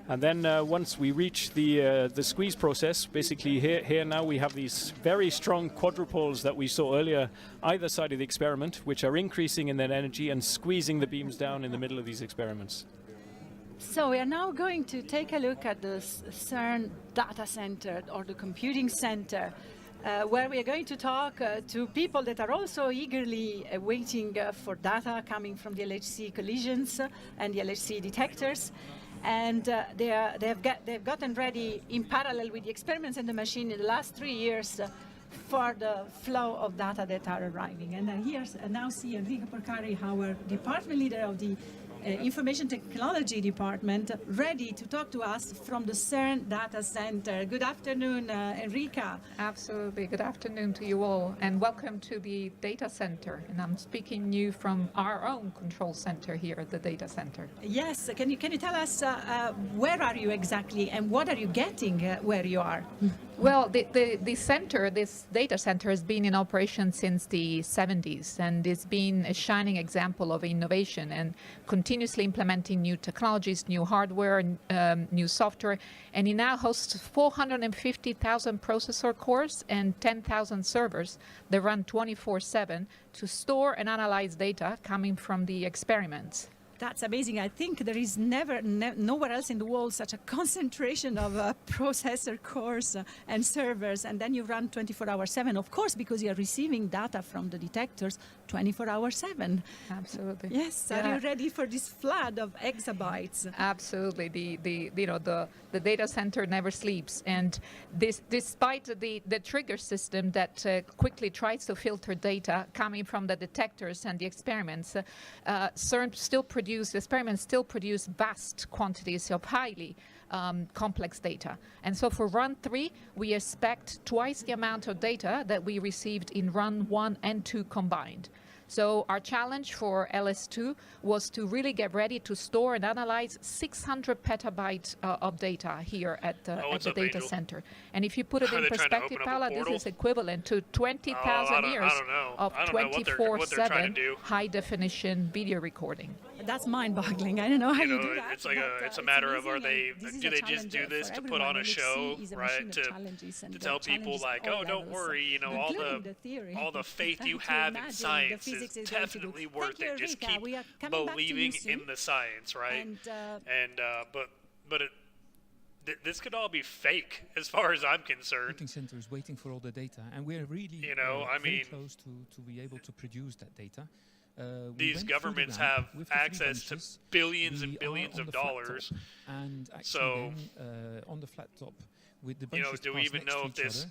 And then once we reach the squeeze process, basically here now we have these very strong quadrupoles that we saw earlier either side of the experiment, which are increasing in their energy and squeezing the beams down in the middle of these experiments. So we are now going to take a look at the CERN data center or the computing center, where we are going to talk to people that are also eagerly waiting for data coming from the LHC collisions and the LHC detectors. And they've gotten ready in parallel with the experiments in the machine in the last 3 years for the flow of data that are arriving. And I now see Enrico Porcari, our department leader of the Information Technology Department, ready to talk to us from the CERN data center. Good afternoon, Enrica. Absolutely. Good afternoon to you all, and welcome to the data center. And I'm speaking you from our own control center here at the data center. Yes. Can you tell us where are you exactly, and what are you getting where you are? Well, the center, this data center, has been in operation since the 70s, and it's been a shining example of innovation and continuously implementing new technologies, new hardware, new software. And it now hosts 450,000 processor cores and 10,000 servers that run 24/7 to store and analyze data coming from the experiments. That's amazing. I think there is nowhere else in the world such a concentration of processor cores and servers, and then you run 24/7, of course, because you're receiving data from the detectors 24/7. Absolutely. Yes. Yeah. Are you ready for this flood of exabytes? Absolutely. The data center never sleeps, and despite the trigger system that quickly tries to filter data coming from the detectors and the experiments, CERN still experiments still produce vast quantities of highly complex data. And so for run 3, we expect twice the amount of data that we received in run 1 and 2 combined. So our challenge for LS2 was to really get ready to store and analyze 600 petabytes of data here at the data center. And if you put it in perspective, Paula, this is equivalent to 20,000 years of 24/7 high-definition video recording. That's mind-boggling. I don't know how you do that. It's a matter of do they just do this to put on a show, right? To tell people like, oh, don't worry, all the faith you have in science is definitely worth it. Just keep believing in the science, right? This could all be fake, as far as I'm concerned. The center is waiting for all the data, and we're really very close to be able to produce that data. These governments have access to billions and billions of dollars, and so on the flat top with the do we even know if this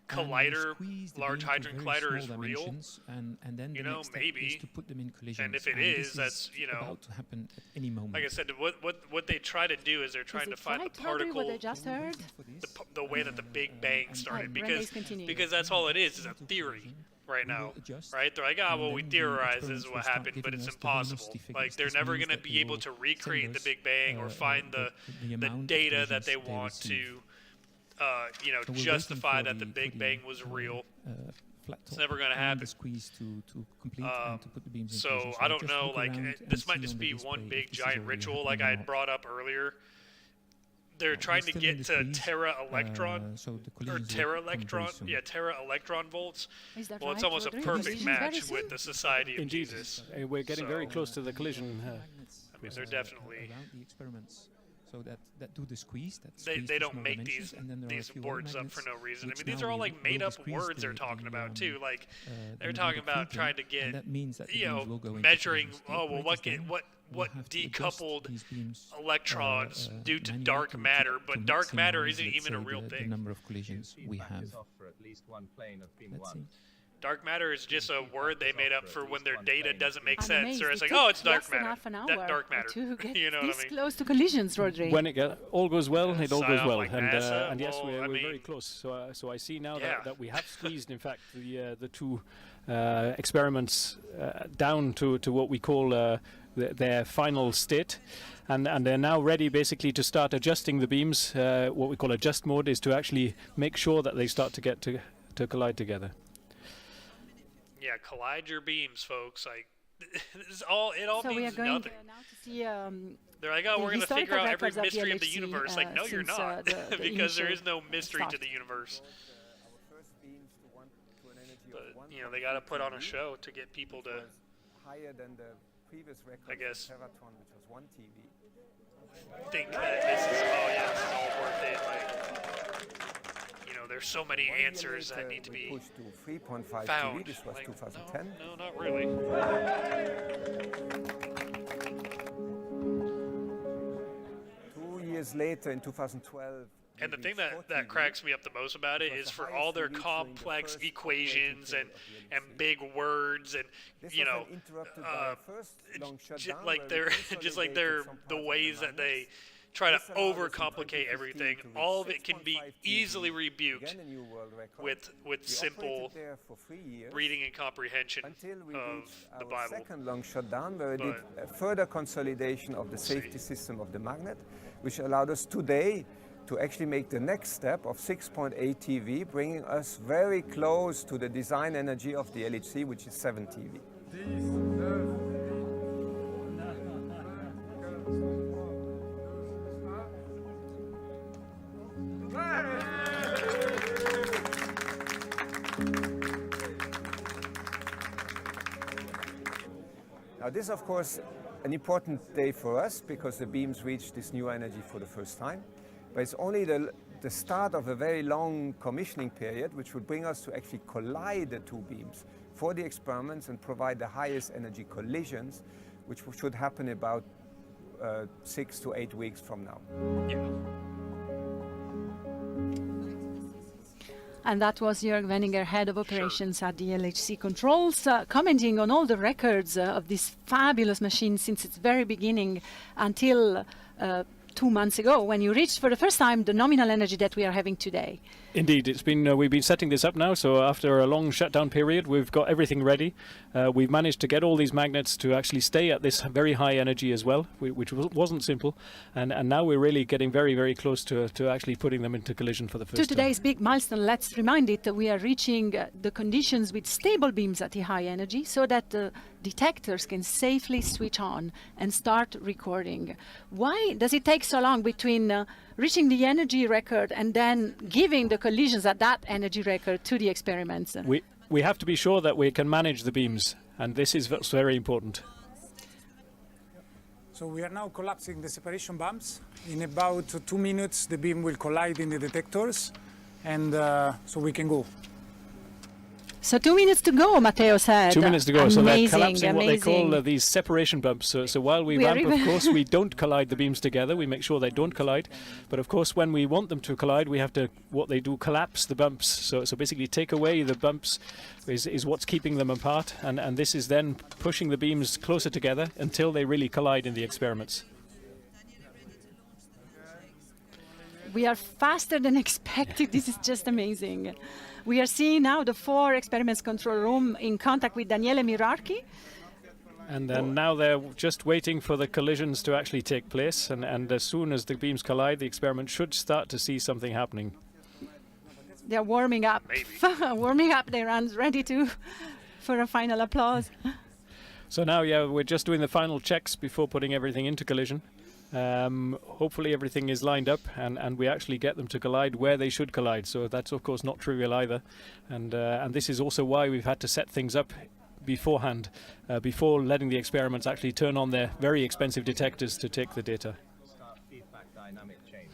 collider, Large Hadron Collider, is real? And then maybe. To put them in collisions. And if it is, that's about to happen at any moment. Like I said, what they try to do is they're trying to find the particle. What I just heard? The way that the Big Bang started, because that's all it is a theory. Right now, right? They're like, we theorize this is what happened, but it's impossible. Like, they're never going to be able to recreate the Big Bang or find the data that they want to, justify that the Big Bang was real. It's never going to happen. So I don't know, this might just be one big giant ritual, like I had brought up earlier. They're trying to get to tera electron volts. Well, it's almost a perfect match with the Society of Jesus. We're getting very close to the collision. I mean, they're definitely. So that do the squeeze. They don't make these words up for no reason. I mean, these are all like made up words they're talking about too. Like they're talking about trying to get, measuring. What decoupled electrons due to dark matter, but dark matter isn't even a real thing. The number of collisions we have. Dark matter is just a word they made up for when their data doesn't make sense. Or it's like, oh, it's dark matter. Dark matter. You know what I mean? Close to collisions, Rodri. When it all goes well, it all goes well. And yes, we're very close. So I see now that we have squeezed, in fact, the two experiments down to what we call their final state, and they're now ready basically to start adjusting the beams. What we call adjust mode is to actually make sure that they start to get to collide together. Yeah, collide your beams, folks. Like it all means nothing. Now to see, they're like, oh, we're going to figure out every mystery of the universe. Like, no, you're not, because there is no mystery to the universe. But they got to put on a show to get people to. Higher than the previous record, I guess. Teraton, which was 1 TeV. think that this is all worth it. Like, you know, there's so many answers that need to be pushed to 3.5 found. TV. This was Like, 2010. No, not really. 2 years later, in 2012. And the thing that cracks me up the most about it is for all their complex equations and big words and, you know, like they're just like they're the ways that they try to overcomplicate everything. All of it can be easily rebuked with simple reading and comprehension of the Bible. Second long shutdown, where we did a further consolidation of the safety system of the magnet, which allowed us today to actually make the next step of 6.8 TV, bringing us very close to the design energy of the LHC, which is 7 TV. Now this, of course, an important day for us because the beams reach this new energy for the first time. But it's only the start of a very long commissioning period, which will bring us to actually collide the two beams for the experiments and provide the highest energy collisions, which should happen about 6 to 8 weeks from now. Yeah. And that was Jörg Wenninger, head of operations at the LHC Controls, commenting on all the records of this fabulous machine since its very beginning until 2 months ago, when you reached for the first time the nominal energy that we are having today. Indeed, it's been we've been setting this up now, so after a long shutdown period, we've got everything ready. We've managed to get all these magnets to actually stay at this very high energy as well, which wasn't simple, and now we're really getting very, very close to actually putting them into collision for the first time. To today's big milestone, let's remind it that we are reaching the conditions with stable beams at the high energy, so that the detectors can safely switch on and start recording. Why does it take so long between reaching the energy record and then giving the collisions at that energy record to the experiments? We have to be sure that we can manage the beams, and this is very important. So we are now collapsing the separation bumps. In about 2 minutes, the beam will collide in the detectors, and so we can go. So 2 minutes to go, Matteo said. 2 minutes to go. Amazing, So they're collapsing what they amazing. call these separation bumps. So while we ramp, of course, we don't collide the beams together. We make sure they don't collide. But of course, when we want them to collide, we have to, what they do, collapse the bumps. So basically take away the bumps is what's keeping them apart. And this is then pushing the beams closer together until they really collide in the experiments. We are faster than expected. This is just amazing. We are seeing now the 4 experiments control room in contact with Daniele Mirarchi. And then now they're just waiting for the collisions to actually take place. And as soon as the beams collide, the experiment should start to see something happening. They're warming up. Warming up their hands, ready for a final applause. So now, we're just doing the final checks before putting everything into collision. Hopefully everything is lined up and we actually get them to collide where they should collide. So that's of course not trivial either. And this is also why we've had to set things up beforehand, before letting the experiments actually turn on their very expensive detectors to take the data. Start feedback dynamic change.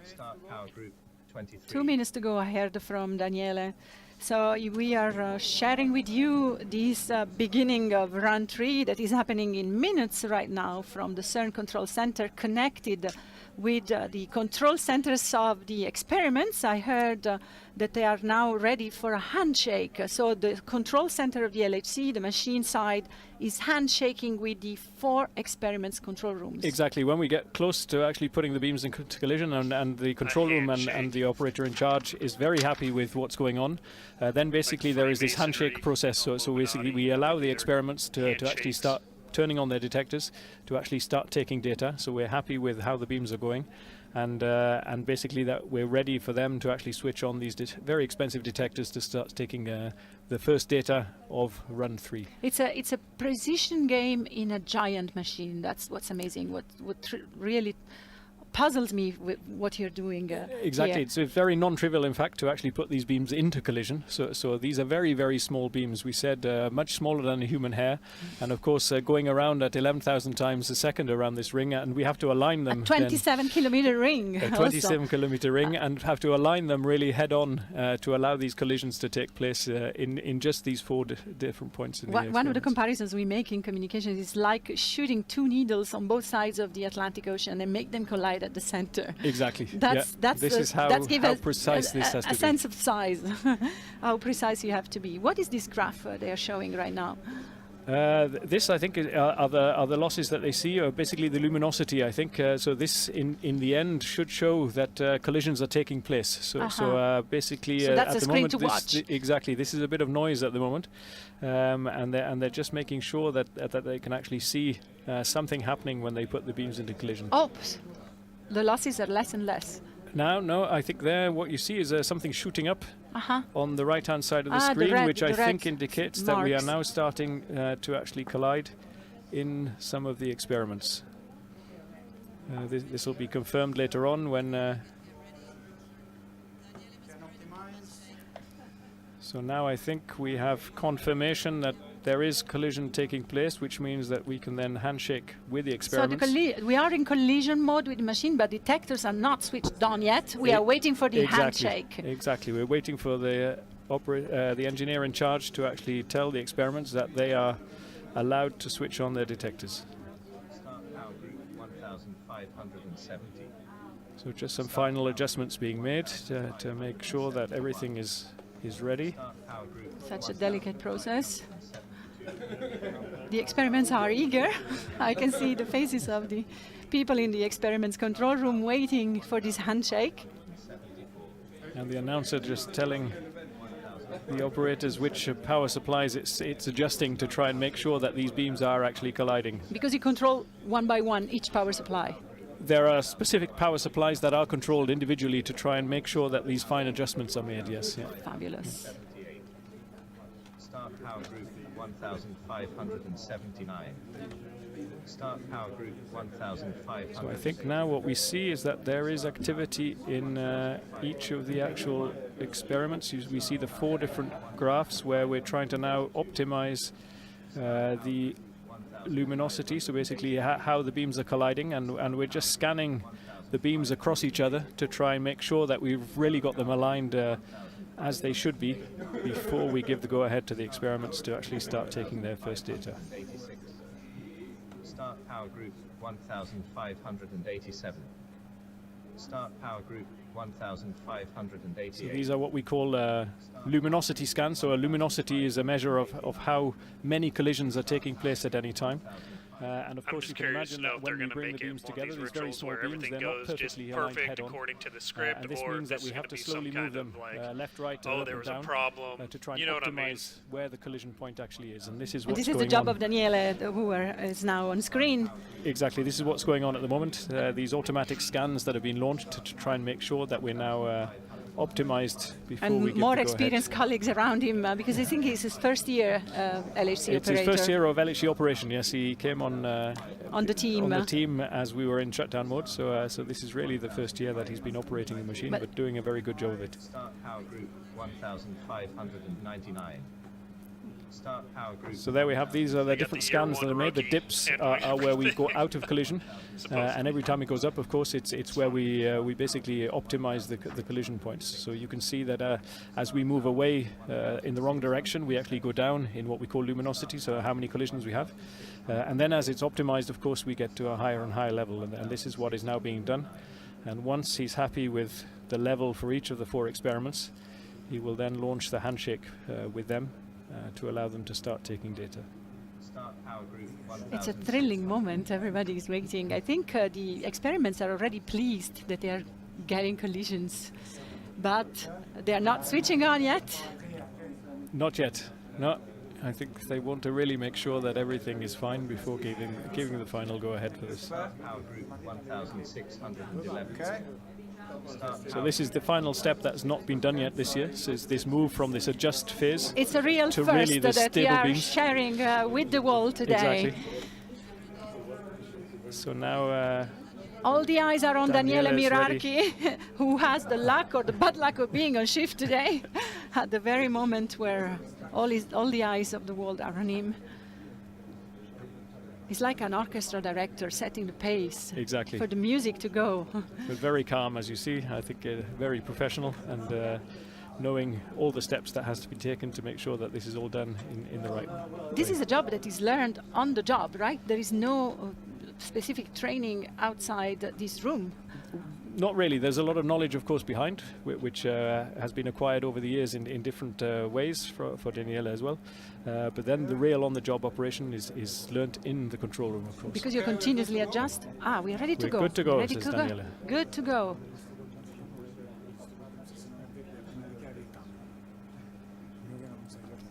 Start power group 23. 2 minutes to go, I heard from Daniele. So we are sharing with you this beginning of run 3 that is happening in minutes right now from the CERN Control Center, connected with the control centers of the experiments. I heard that they are now ready for a handshake. So the control center of the LHC, the machine side, is handshaking with the 4 experiments control rooms. Exactly. When we get close to actually putting the beams into collision and the control room and the operator in charge is very happy with what's going on, then basically there is this handshake process. So basically we allow the experiments to actually start turning on their detectors to actually start taking data. So we're happy with how the beams are going, and basically that we're ready for them to actually switch on these very expensive detectors to start taking the first data of run 3. It's a precision game in a giant machine. That's what's amazing. What really puzzles me with what you're doing Exactly. here. It's very non-trivial, in fact, to actually put these beams into collision. So these are very, very small beams. We said much smaller than a human hair. And of course, going around at 11,000 times a second around this ring, and we have to align them. A 27-kilometer ring. A 27-kilometer ring, and have to align them really head-on to allow these collisions to take place in just these four different points in the One of the comparisons we make in communication is like shooting two needles on both sides of the Atlantic Ocean and make them collide at the center. Exactly. That's this is how precise this has to be. A sense of size, how precise you have to be. What is this graph they are showing right now? This, I think, are the losses that they see, or basically the luminosity, I think. So this, in the end, should show that collisions are taking place. So basically, so that's at a the screen moment, to watch. Exactly, this is a bit of noise at the moment, and they're just making sure that they can actually see something happening when they put the beams into collision. Oops, the losses are less and less. Now, no, I think there what you see is something shooting up on the right-hand side of the screen, which I think indicates that we are now starting to actually collide in some of the experiments. This will be confirmed later on when... So now I think we have confirmation that there is collision taking place, which means that we can then handshake with the experiments. So we are in collision mode with the machine, but detectors are not switched on yet. We are waiting for the handshake. Exactly. We're waiting for the engineer in charge to actually tell the experiments that they are allowed to switch on their detectors. Start power group 1570. So just some final adjustments being made to make sure that everything is ready. Such a delicate process. The experiments are eager. I can see the faces of the people in the experiments control room waiting for this handshake. And the announcer just telling the operators which power supplies it's adjusting to try and make sure that these beams are actually colliding. Because you control one by one each power supply. There are specific power supplies that are controlled individually to try and make sure that these fine adjustments are made, yes. Yeah. Fabulous. Start power group 1579. Start power group 1500. So I think now what we see is that there is activity in each of the actual experiments. We see the four different graphs where we're trying to now optimize the luminosity, so basically how the beams are colliding, and we're just scanning the beams across each other to try and make sure that we've really got them aligned as they should be before we give the go-ahead to the experiments to actually start taking their first data. Start power group 1587. Start power group 1588. So these are what we call luminosity scans. So a luminosity is a measure of how many collisions are taking place at any time. And of course, you can imagine that when we bring the beams together, these very small beams, they're not perfectly aligned head-on. According to the script, and this means that we have to slowly move them left, right, up and down to try and optimize where the collision point actually is. And this is what's going on. This is the job of Daniele, who is now on screen. Exactly. This is what's going on at the moment. These automatic scans that have been launched to try and make sure that we're now optimized before we give more the experienced colleagues around him, because I think it's his first year LHC it's operator. His first year of LHC operation, yes. He came on the team as we were in shutdown mode, so this is really the first year that he's been operating the machine, but doing a very good job of it. Start power group 1599. Start power group. So there we have, these are the different scans that are made. The dips are where we go out of collision, and every time it goes up, of course, it's where we basically optimize the collision points. So you can see that as we move away in the wrong direction, we actually go down in what we call luminosity, so how many collisions we have. And then as it's optimized, of course, we get to a higher and higher level, and this is what is now being done. And once he's happy with the level for each of the four experiments, he will then launch the handshake with them to allow them to start taking data. It's a thrilling moment. Everybody is waiting. I think the experiments are already pleased that they are getting collisions, but they are not switching on yet. Not yet. No. I think they want to really make sure that everything is fine before giving the final go-ahead for this. Power group 1611. Okay. So this is the final step that's not been done yet this year. So it's this move from this adjust phase. It's a real to first really that we are beams. sharing with the world today. Exactly. So now all the eyes are on Daniele Daniele is Mirarchi, who has the luck or the bad luck of being on shift today, at the very moment where all the eyes of the world are on him. He's like an orchestra director setting the pace for the music to go. But very calm, as you see. I think very professional, and knowing all the steps that has to be taken to make sure that this is all done in the right way. This is a job that is learned on the job, right? There is no specific training outside this room. Not really. There's a lot of knowledge, of course, behind, which has been acquired over the years in different ways for Daniele as well. But then the real on-the-job operation is learnt in the control room, of course. Because you continuously adjust. We are ready to go. Good to go, ready says to Daniele. go. Good to go.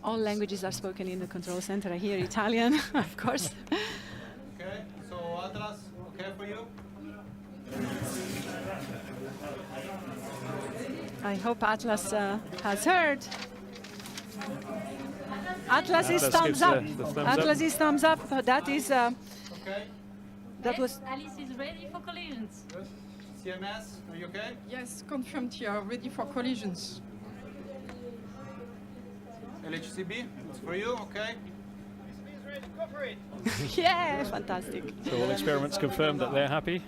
All languages are spoken in the control center. I hear Italian, of course. Okay, so Atlas, okay for you? I hope Atlas has heard. Atlas is thumbs up. Atlas is thumbs up. That is. That was. Alice is ready for collisions. Good. CMS, are you okay? Yes, confirmed. You are ready for collisions. LHCb, it's for you, okay? Go for it. Yeah, fantastic. So all experiments confirmed that they're happy.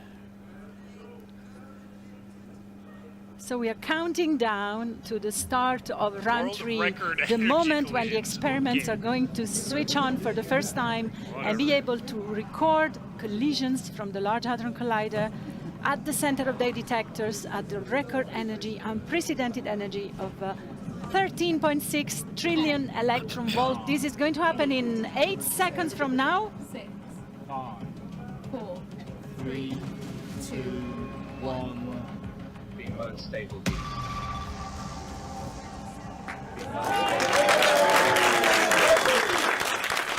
So we are counting down to the start of run 3, the moment when the experiments are going to switch on for the first time and be able to record collisions from the Large Hadron Collider at the center of their detectors at the record energy, unprecedented energy of 13.6 trillion electron volt. This is going to happen in 8 seconds from now. 6, 5, 4, 3, 2, 1. Being mode stable beam.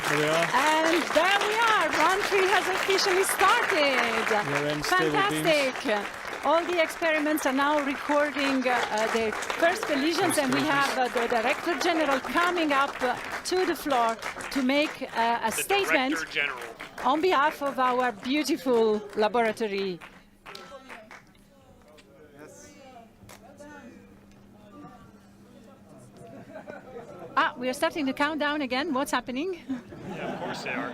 Here we are. And there we are. Run 3 has officially started. We're in stable Fantastic. beams. All the experiments are now recording their first collisions, and we have the Director General coming up to the floor to make a statement on behalf of our beautiful laboratory. We are starting the countdown again. What's happening? Yeah, of course they are.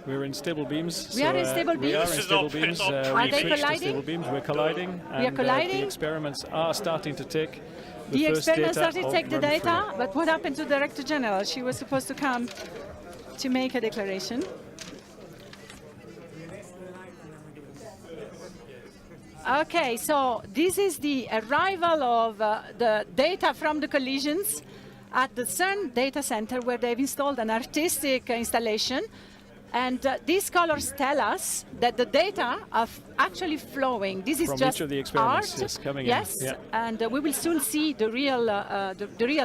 We're in stable beams. We are in stable beams. We are in stable beams. Are they colliding? Stable beams. We're colliding. We are colliding. The experiments are starting to take The first experiments data started to of take the run 3. data, but what happened to the Director General? She was supposed to come to make a declaration. Okay, so this is the arrival of the data from the collisions at the CERN data center, where they've installed an artistic installation. And these colors tell us that the data are actually flowing. This is from just each of the experiments, art. yes, coming yes, in. Yeah. And we will soon see the real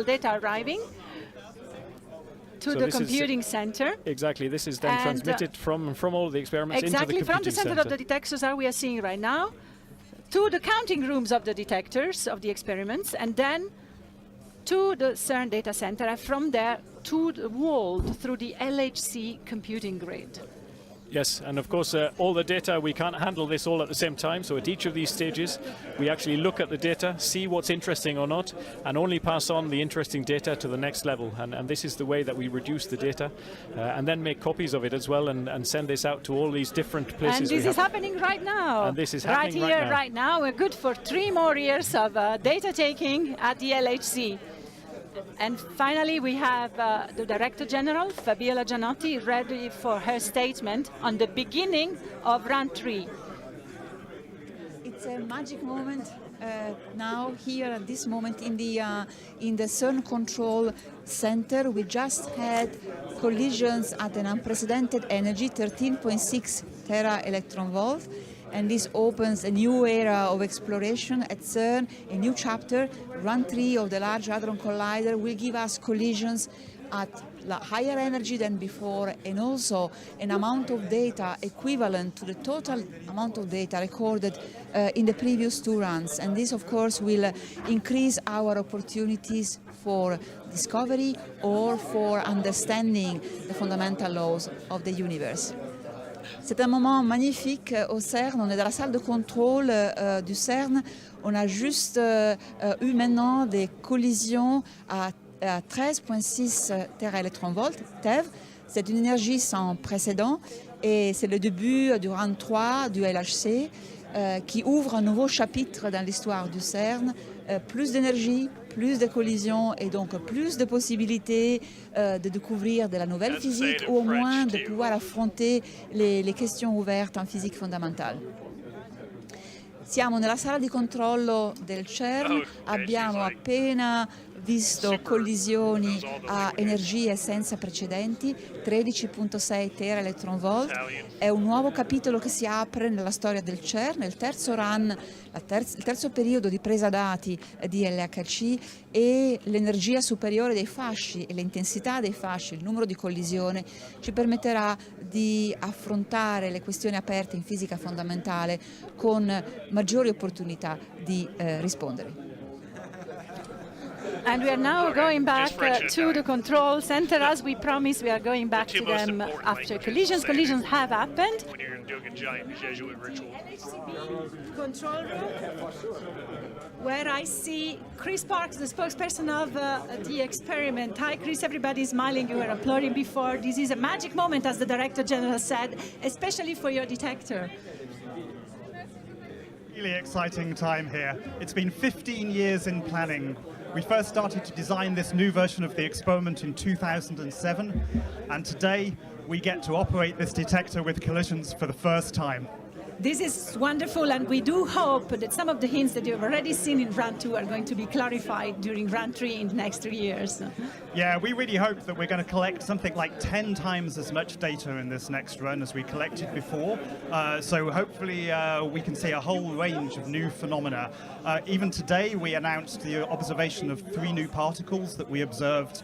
data arriving to So the this is computing center. Exactly. This is then And, transmitted from all the experiments into the Exactly, computing from the center of the detectors that we are seeing right now to the counting rooms of the detectors of the experiments, and then to the CERN data center, and from there to the world through the LHC computing grid. Yes, and of course all the data, we can't handle this all at the same time, so at each of these stages we actually look at the data, see what's interesting or not, and only pass on the interesting data to the next level. And this is the way that we reduce the data and then make copies of it as well, and send this out to all these different places. And this is happening right now. And this is right happening here, right now. right now. We're good for 3 more years of data taking at the LHC. And finally, we have the Director General, Fabiola Gianotti, ready for her statement on the beginning of Run 3. It's a magic moment now, here at this moment in the CERN Control Center. We just had collisions at an unprecedented energy, 13.6 tera electron volt. And this opens a new era of exploration at CERN, a new chapter. Run 3 of the Large Hadron Collider will give us collisions at higher energy than before, and also an amount of data equivalent to the total amount of data recorded in the previous 2 runs. And this, of course, will increase our opportunities for discovery or for understanding the fundamental laws of the universe. C'est un moment magnifique au CERN. On est dans la salle de contrôle du CERN. On a juste eu maintenant des collisions à 13,6 téraélectronvolts, TeV. C'est une énergie sans précédent et c'est le début du round 3 du LHC qui ouvre un nouveau chapitre dans l'histoire du CERN. Plus d'énergie, plus de collisions et donc plus de possibilités de découvrir de la nouvelle physique ou au moins de pouvoir affronter les questions ouvertes en physique fondamentale. Siamo nella sala di controllo del CERN, abbiamo appena visto collisioni a energie senza precedenti, 13,6 teraelectronvolt. È un nuovo capitolo che si apre nella storia del CERN, il terzo run, il terzo periodo di presa dati di LHC e l'energia superiore dei fasci e l'intensità dei fasci, il numero di collisione, ci permetterà di affrontare le questioni aperte in fisica fondamentale con maggiori opportunità di rispondere. And we are now going back to the control center. As we promised, we are going back to them after collisions. Collisions have happened. When you're doing a giant Jesuit ritual. Control room, where I see Chris Parks, the spokesperson of the experiment. Hi, Chris. Everybody's smiling. You were applauding before. This is a magic moment, as the Director General said, especially for your detector. Really exciting time here. It's been 15 years in planning. We first started to design this new version of the experiment in 2007, and today we get to operate this detector with collisions for the first time. This is wonderful, and we do hope that some of the hints that you've already seen in Run 2 are going to be clarified during Run 3 in the next 3 years. Yeah, we really hope that we're going to collect something like 10 times as much data in this next run as we collected before. So hopefully we can see a whole range of new phenomena. Even today we announced the observation of 3 new particles that we observed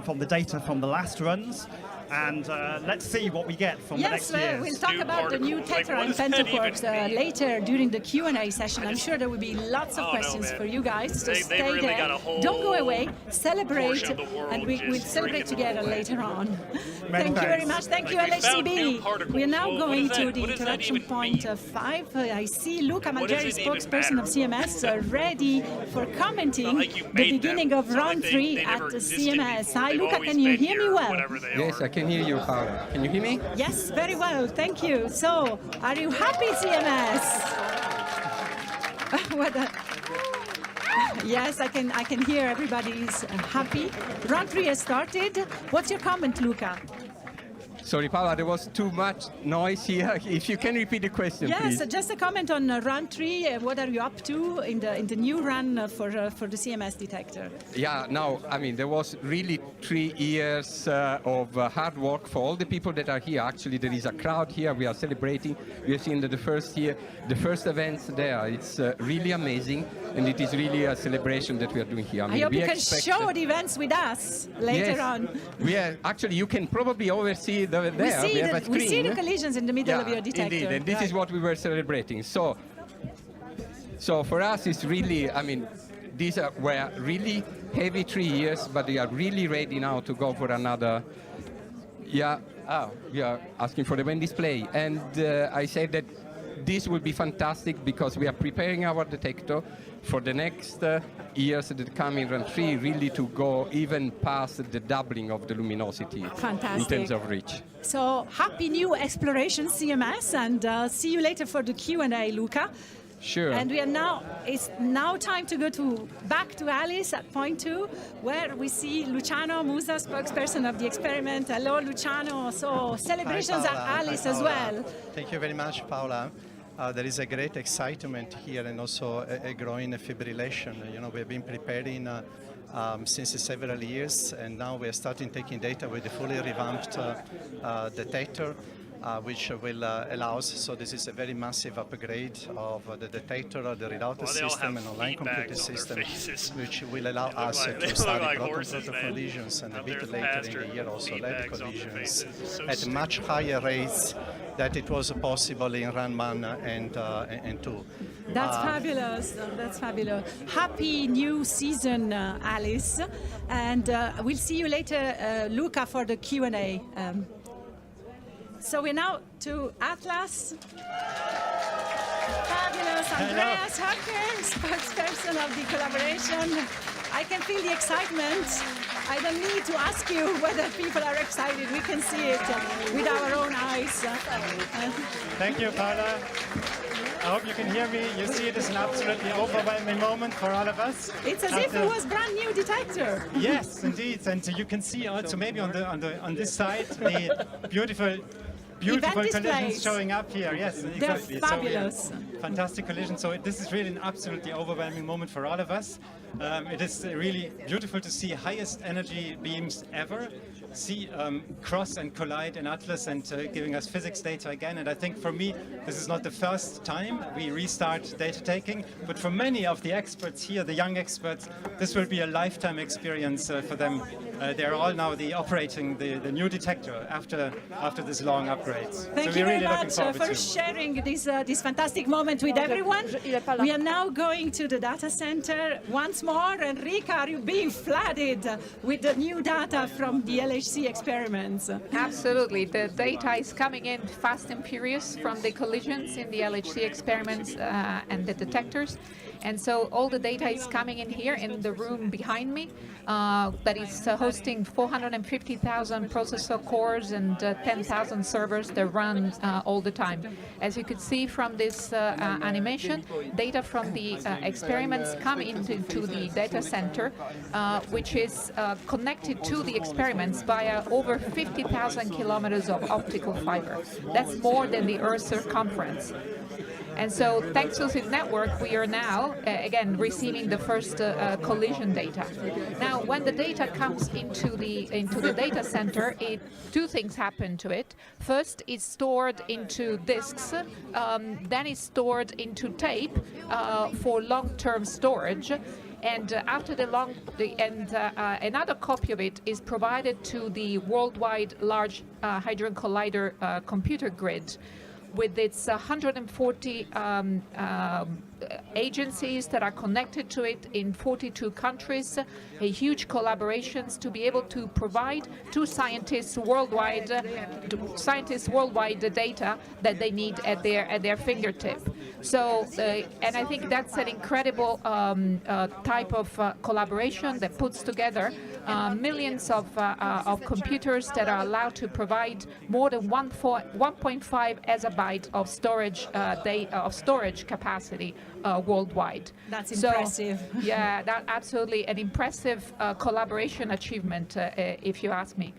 from the data from the last runs. And let's see what we get from the next year. Yes, we'll talk about the new tetra and pentaquarks later during the Q&A session. I'm sure there will be lots of questions for you guys, so stay really there. Don't go away, celebrate, and we'll celebrate together later on. Thank you very much. Thank you, LHCb. We are now going to the interaction point 5. I see Luca Malgeri, spokesperson of CMS, ready for commenting the beginning of round 3 at CMS. Hi, Luca, can you hear me well? Yes, I can hear you, Paula. Can you hear me? Yes, very well. Thank you. So, are you happy, CMS? Yes, I can hear everybody's happy. Round 3 has started. What's your comment, Luca? Sorry, Paula, there was too much noise here. If you can repeat the question, please. Yes, just a comment on Run 3. What are you up to in the new run for the CMS detector? Yeah, now, I mean, there was really 3 years of hard work for all the people that are here. Actually, there is a crowd here. We are celebrating. We have seen the first events there. It's really amazing, and it is really a celebration that we are doing here. I hope you can show the events with us later on. Actually, you can probably oversee we see the collisions in the middle of your detector. Indeed, and this is what we were celebrating. So for us, it's really, I mean, these were really heavy 3 years, but we are really ready now to go for another. Yeah, we are asking for the main display. And I said that this will be fantastic because we are preparing our detector for the next years that come in Run 3, really to go even past the doubling of the luminosity in terms of reach. So happy new exploration, CMS, and see you later for the Q&A, Luca. Sure. And it's now time to go back to Alice at point 2, where we see Luciano Musa, spokesperson of the experiment. Hello, Luciano. So celebrations at Alice as well. Thank you very much, Paula. There is a great excitement here and also a growing fibrillation. You know, we've been preparing since several years, and now we're starting taking data with the fully revamped detector, which will allow us, so this is a very massive upgrade of the detector, the readout system and online computer system, which will allow us to study proton collisions and a bit later in the year also lead collisions at much higher rates that it was possible in Run 1 and 2. That's fabulous. That's fabulous. Happy new season, Alice. And we'll see you later, Luca, for the Q&A. So we're now to Atlas. Fabulous, Andreas Hacker, spokesperson of the collaboration. I can feel the excitement. I don't need to ask you whether people are excited. We can see it with our own eyes. Thank you, Paula. I hope you can hear me. You see, it is an absolutely overwhelming moment for all of us. It's as if it was brand new detector. Yes, indeed, and you can see also maybe on this side the beautiful collisions showing up here. Yes, exactly. They're fabulous. So fantastic collision. So this is really an absolutely overwhelming moment for all of us. It is really beautiful to see highest energy beams ever cross and collide in Atlas and giving us physics data again. And I think for me, this is not the first time we restart data taking, but for many of the experts here, the young experts, this will be a lifetime experience for them. They're all now operating the new detector after this long upgrades. Thank you very much for sharing this fantastic moment with everyone. We are now going to the data center once more. Enrica, are you being flooded with the new data from the LHC experiments? Absolutely. The data is coming in fast and furious from the collisions in the LHC experiments and the detectors. And so all the data is coming in here in the room behind me that is hosting 450,000 processor cores and 10,000 servers that run all the time. As you could see from this animation, data from the experiments come into the data center, which is connected to the experiments via over 50,000 kilometers of optical fiber. That's more than the Earth's circumference. And so thanks to this network, we are now, again, receiving the first collision data. Now, when the data comes into the data center, two things happen to it. First, it's stored into disks, then it's stored into tape for long-term storage. And after another copy of it is provided to the worldwide Large Hadron Collider computer grid, with its 140 agencies that are connected to it in 42 countries, a huge collaborations to be able to provide to scientists worldwide the data that they need at their fingertip. So, and I think that's an incredible type of collaboration that puts together millions of computers that are allowed to provide more than 1.5 exabyte of storage capacity worldwide. That's impressive. So, yeah, that's absolutely an impressive collaboration achievement, if you ask me.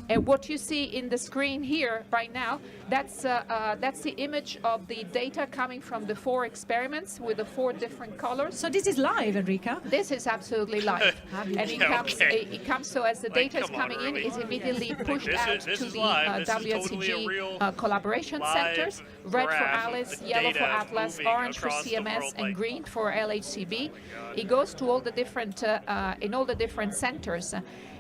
And what you see in the screen here right now, that's the image of the data coming from the 4 experiments with the 4 different colors. So this is live, Enrica? This is absolutely live. And it comes so as the data is coming in, it's immediately pushed out to the WSCG collaboration centers. Red for Alice, yellow for Atlas, orange for CMS, and green for LHCb. It goes to all the different in all the different centers.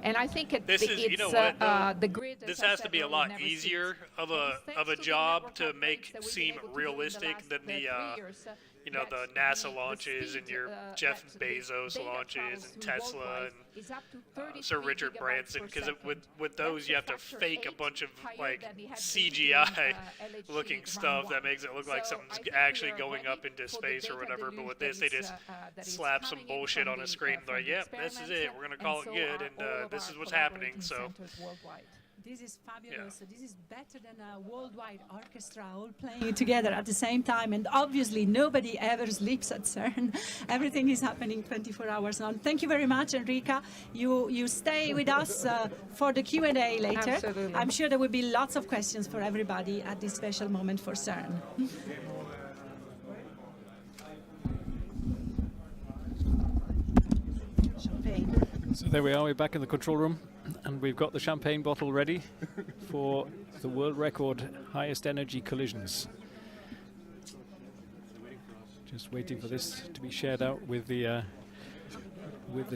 And I think the grid. This has to be a lot easier of a job to make seem realistic than the the NASA launches and your Jeff Bezos launches and Tesla and Sir Richard Branson, because with those you have to fake a bunch of like CGI looking stuff that makes it look like something's actually going up into space or whatever. But with this, they just slap some bullshit on a screen. They're like, yep, this is it. We're gonna call it good, and this is what's happening. So. This is fabulous. Yeah. This is better than a worldwide orchestra all playing together at the same time. And obviously, nobody ever sleeps at CERN. Everything is happening 24 hours on. Thank you very much, Enrica. You stay with us for the Q&A later. Absolutely. I'm sure there will be lots of questions for everybody at this special moment for CERN. Champagne. So there we are. We're back in the control room. And we've got the champagne bottle ready for the world record highest energy collisions. Just waiting for this to be shared out with the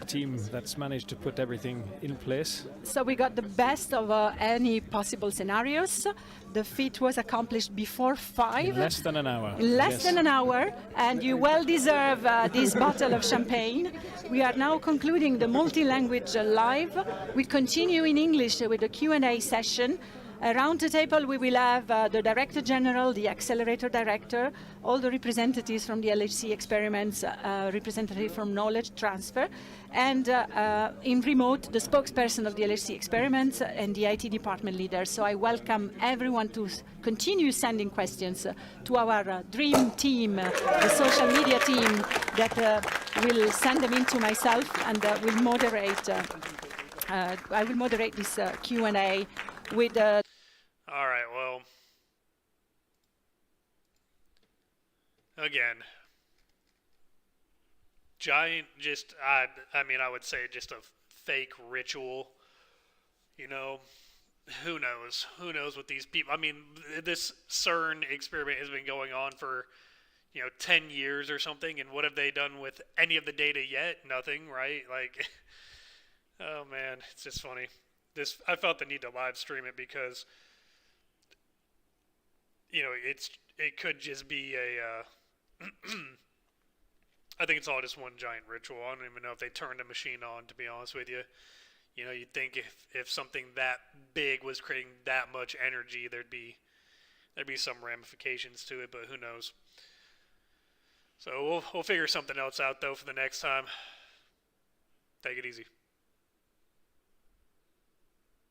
team that's managed to put everything in place. So we got the best of any possible scenarios. The feat was accomplished before 5. In less than an hour. Less than an hour, and you well deserve this bottle of champagne. We are now concluding the multi-language live. We continue in English with the Q&A session. Around the table, we will have the Director General, the Accelerator Director, all the representatives from the LHC experiments, representative from knowledge transfer, and in remote, the spokesperson of the LHC experiments and the IT department leader. So I welcome everyone to continue sending questions to our dream team, the social media team that will send them in to myself and will moderate. I will moderate this Q&A with. All right. Well, again, giant. I mean, I would say just a fake ritual. You know, who knows? Who knows what these people? I mean, this CERN experiment has been going on for 10 years or something, and what have they done with any of the data yet? Nothing, right? Like, oh man, it's just funny. I felt the need to live stream it because, it could just be a, I think it's all just one giant ritual. I don't even know if they turned the machine on, to be honest with you. You'd think if something that big was creating that much energy, there'd be some ramifications to it, but who knows. So we'll figure something else out, though, for the next time. Take it easy.